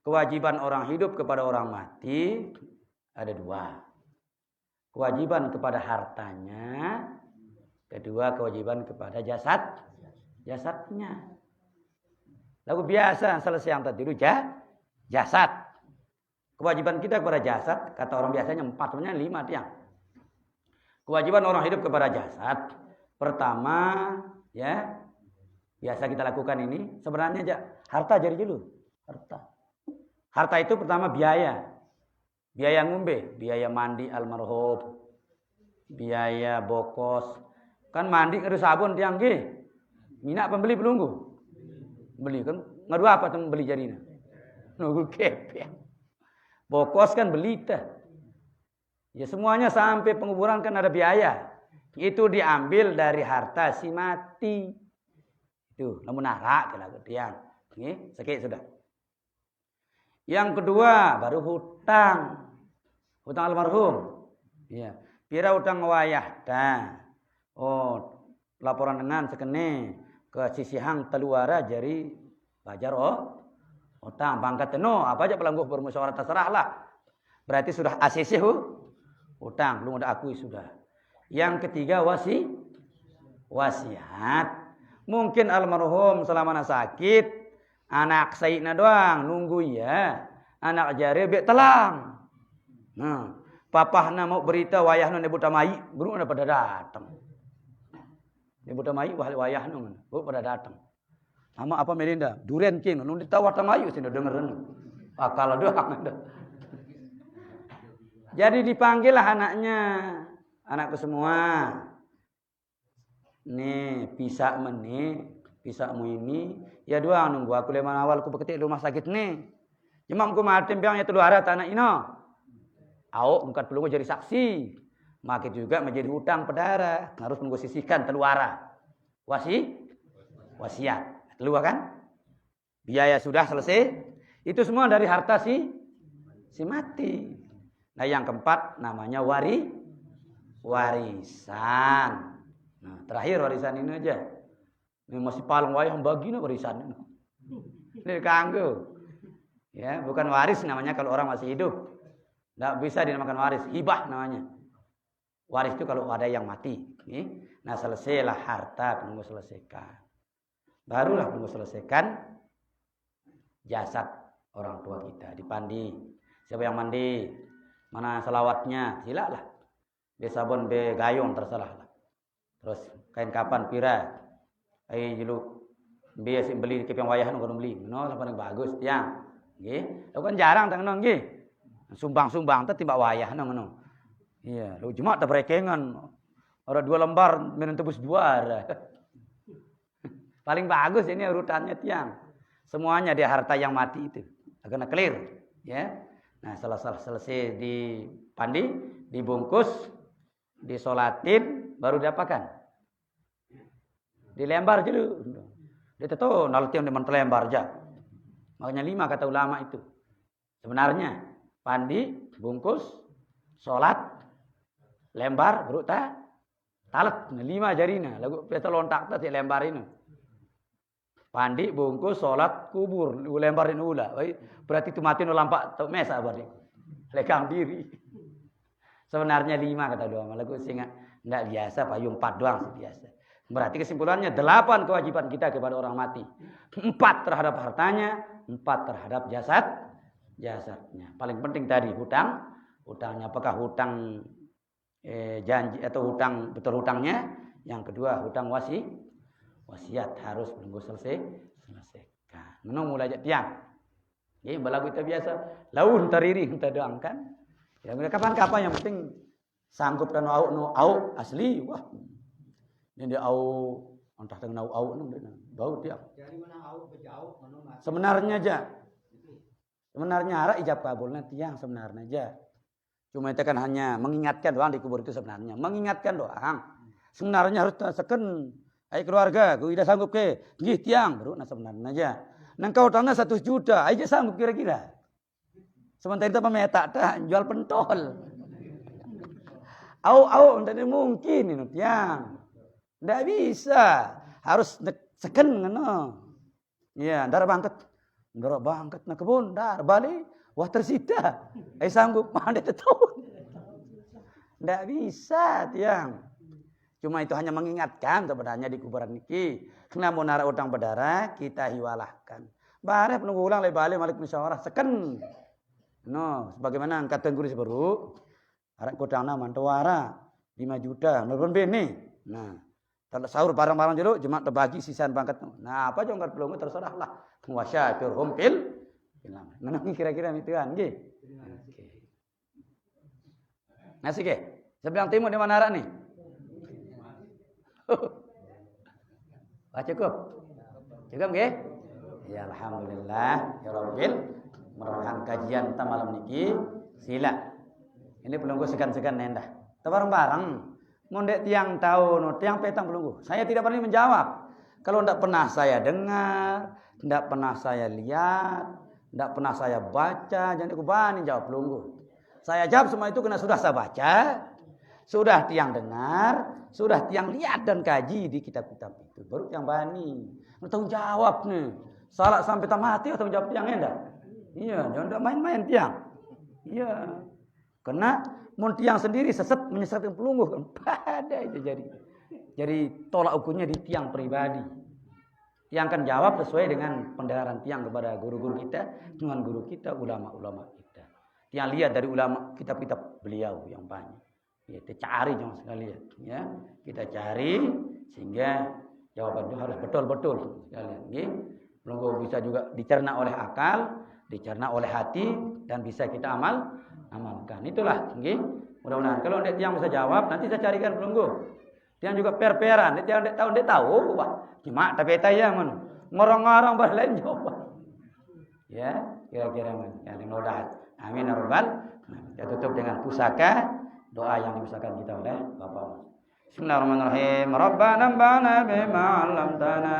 Kewajiban orang hidup kepada orang mati ada dua. Kewajiban kepada hartanya, kedua kewajiban kepada jasadnya. Lalu biasa selesai yang tadi dulu jasad. Kewajiban kita kepada jasad, kata orang biasanya 4, sebenarnya 5 tiang. Kewajiban orang hidup kepada jasad, pertama ya biasa kita lakukan ini sebenarnya harta jadi dulu. Harta itu pertama biaya ngombe, biaya mandi almarhum, biaya bokos. Kan mandi ngadu sabun tiang ge. Mina pembeli pelunggu. Beli kan ngadu apa tuh beli jadinya? Nunggu kepek. Bokos kan beli teh. Ya semuanya sampai penguburan kan ada biaya. Itu diambil dari harta si mati. Itu namun narak kala tiang. Nggih, sakit sudah. Yang kedua baru hutang. Hutang almarhum. Ya. Pira hutang wayah dah. Oh, laporan dengan sekene ke sisihang teluara jari bajar hutang bangkat no apa aja pelangguh bermusyawarah terserahlah. Berarti sudah ACC hutang belum ada akui sudah. Yang ketiga wasiat. Mungkin almarhum selama sakit anak sayyidna doang nunggu ya. Anak jari bek telang. Nah, papahna mau berita wayahna ibu tamai, guru udah pada datang. Ibu tamai wayahna pada datang. Ama apa melinda? Duren king nu ditawar tamayu sih dengerin. Akal doang. Jadi dipanggillah anaknya. Anakku semua. Nih, pisakmu ini ya doang nunggu aku leman awal aku beketik rumah sakit nih. Cuma aku mati biangnya teluara tanah ino. Awak bukan perlu jadi saksi. Maka juga menjadi hutang pedara. Harus menunggu sisihkan teluara. Wasiat. Teluar kan? Biaya sudah selesai. Itu semua dari harta si mati. Nah yang keempat namanya warisan. Nah, terakhir warisan ini aja. Ini masih paling wayang bagi warisan ini. Ini kanggo. Ya, bukan waris namanya kalau orang masih hidup. Tidak bisa dinamakan waris, hibah namanya. Waris itu kalau ada yang mati. Nah selesailah harta penunggu selesaikan. Barulah penunggu selesaikan jasad orang tua kita dipandi. Siapa yang mandi? Mana selawatnya? Silalah. Be sabun, be gayung terserah lah. Terus kain kapan pira? Ai jelu be sing beli ke yang wayahan ngono beli. No paling bagus tiang. Nggih. Lu kan jarang tang ngono nggih. Sumbang-sumbang teh timbak wayah ngono. Iya, lu cuma tak berekengan. Orang 2 lembar minum tebus 2. Paling bagus ini urutannya tiang. Semuanya dia harta yang mati itu. Karena clear, ya. Nah, selesai dipandi, dibungkus, disolatin, baru diapakan? Dilembar dulu. Dia tahu nalti yang lembar aja. Makanya 5 kata ulama itu. Sebenarnya pandi, bungkus, solat, lembar, baru talet. 5 jarina. Lagu peta lontak tadi lembar ini. Pandi, bungkus, solat, kubur, lembarin ula. Berarti itu mati no lampak tok mesa berarti. Lekang diri. Sebenarnya 5 kata ulama. Lagu singa enggak biasa payung 4 doang biasa. Berarti kesimpulannya 8 kewajiban kita kepada orang mati. 4 terhadap hartanya, 4 terhadap jasadnya. Paling penting tadi hutangnya apakah hutang janji atau hutang betul hutangnya. Yang kedua hutang wasiat harus menunggu selesaikan. Menung mulai tiang. Jadi balagu kita biasa laun tariri kita doangkan. Ya kapan-kapan yang penting sanggup dan au asli wah. Ini dia au entah dengan au bau tiang. Dari mana au berjauh mana Sebenarnya aja. Sebenarnya arah ijab kabulnya tiang sebenarnya aja. Cuma itu kan hanya mengingatkan doang di kubur itu sebenarnya. Mengingatkan doang. Sebenarnya harus seken. Ayo keluarga, aku tidak sanggup ke. Gih tiang. Baru sebenarnya aja. Nang kau tanya 1 juta. Aja sanggup kira-kira. Sementara itu pemetak jual pentol. Au, tidak mungkin ini tiang. Tidak bisa. Harus seken. Ya, darah bangket. Nak kebun, dar balik. Wah tersita. Sanggup mana tahu. Tidak bisa tiang. Cuma itu hanya mengingatkan sebenarnya di kuburan niki. Kena mau narak utang berdarah kita hiwalahkan. Bareh penunggu ulang balik malik musyawarah seken. No, sebagaimana angkat tengguri seberu. Arak kotana mantawara 5 juta. Nurun bini. Nah, kalau sahur barang-barang jeruk cuma terbagi sisaan bangkat. Nah, apa jongkat pelungu terserahlah. Wasyafirhum fil Menang kira-kira itu kan, nggih. Oke. Nasi ke? Sebelah timur di mana arah nih? Wah cukup. Cukup nggih? Ya alhamdulillah ya rabbil merupakan kajian ta malam niki sila. Ini pelunggu segan-segan nendah. Bareng-bareng mondek tiang tahu, tiang petang pelunggu. Saya tidak pernah menjawab. Kalau tidak pernah saya dengar, tidak pernah saya lihat, tidak pernah saya baca, jangan kubani jawab pelunggu. Saya jawab semua itu karena sudah saya baca, sudah tiang dengar, sudah tiang lihat dan kaji di kitab-kitab itu. Baru tiang bani. Tanggung jawab nih. Salah sampai mati atau jawab tiang enggak? Iya, jangan main-main tiang. Iya. Karena mun tiang sendiri sesat menyesatkan pelunggu kan pada itu jadi. Jadi tolak ukurnya di tiang pribadi. Tiang akan jawab sesuai dengan pendengaran tiang kepada guru-guru kita, dengan guru kita, ulama-ulama kita. Tiang lihat dari ulama kitab-kitab beliau yang banyak. Ya, kita cari jangan sekalian, ya. Kita cari sehingga jawaban itu harus betul-betul sekalian. Ya. Belum bisa juga dicerna oleh akal, dicerna oleh hati dan bisa kita amalkan. Itulah, ya. Mudah-mudahan kalau tiang bisa jawab, nanti saya carikan pelunggu. Tiang juga per-peran, tiang tahu, wah, cuma tapi tanya mana, ngorong-ngorong berlain jawab. Ya, kira-kira yang mudah. Amin ya rabbal. Kita tutup dengan pusaka doa yang diusahakan kita oleh Bapak. Bismillahirrahmanirrahim. Rabbana anfa'na bima 'allamtana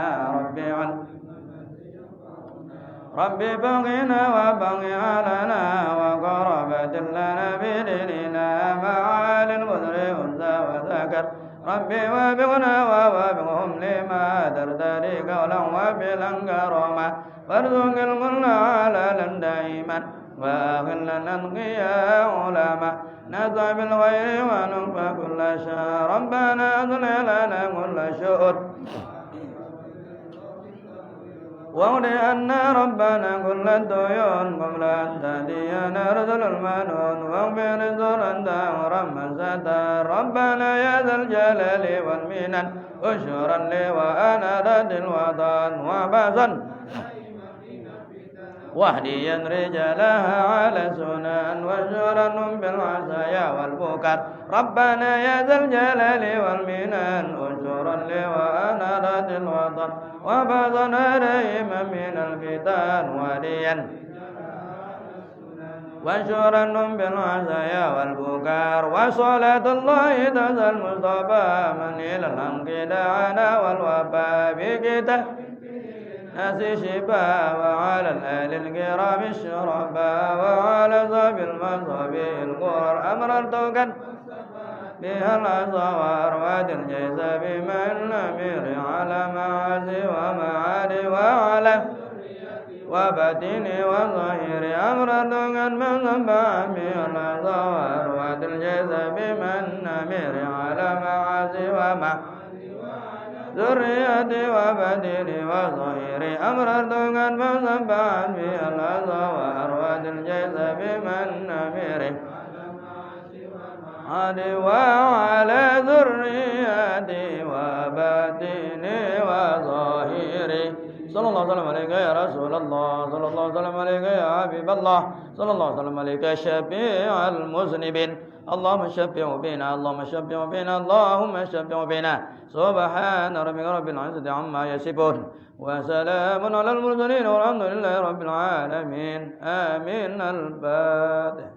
Rabbi baghina wa baghi 'alana wa qarabatin lana bidinina ma'alil qudri unza wa zakar Rabbi wabighna wa wabighum lima dardari qawlan wa bilan karama warzuqil qulna 'alalan daiman wa aghillan anqiya ulama نسعى بالخير ونكفى كل شر ربنا أصلح لنا كل شؤون واغفر عنا ربنا كل الديون قبل أن تأتينا رسل المنون واغفر ذرنا ورحمة ستار ربنا يا ذا الجلال والمنن أشهرا لي وأنا ذات الوطن وبزا واهديا رجالها على سنن وشرا بالعزايا والبكر ربنا يا ذا الجلال والمنن أشهرا لي وأنا ذات الوطن وبعضنا ريما من الفتن وديا وشرا بالعزايا والبكار وصلاة الله تزى المصطفى من إلى الحق دعانا والوفاء بكتاب ناس شبا وعلى الآل الكرام الشرفاء وعلى صحب المصحب القرر أمررتك بها الأصوار وادي الجيز بما الأمير على معازي ومعادي وعلى وبديني وظهير أمررتك من ذنبا بها الأصوار وادي الجيز بما الأمير على معازي ومعادي ذريتي وبديني وظهيري أمررتك فسبحت بها الأزوار وادي الجيز بمن نميري عدي وعلى ذريتي وبديني وظهيري صلى الله عليه وسلم عليك يا رسول الله صلى الله عليه وسلم عليك يا حبيب الله صلى الله عليه وسلم عليك يا شفيع المذنبين اللهم شفع بنا اللهم شفع بنا اللهم شفع بنا سبحان ربك رب العزة عما يصفون وسلام على المرسلين والحمد لله رب العالمين آمين الفاتح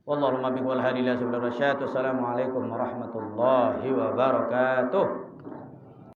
والله رب بك والهادي إلى سبيل الرشاد والسلام عليكم ورحمة الله وبركاته.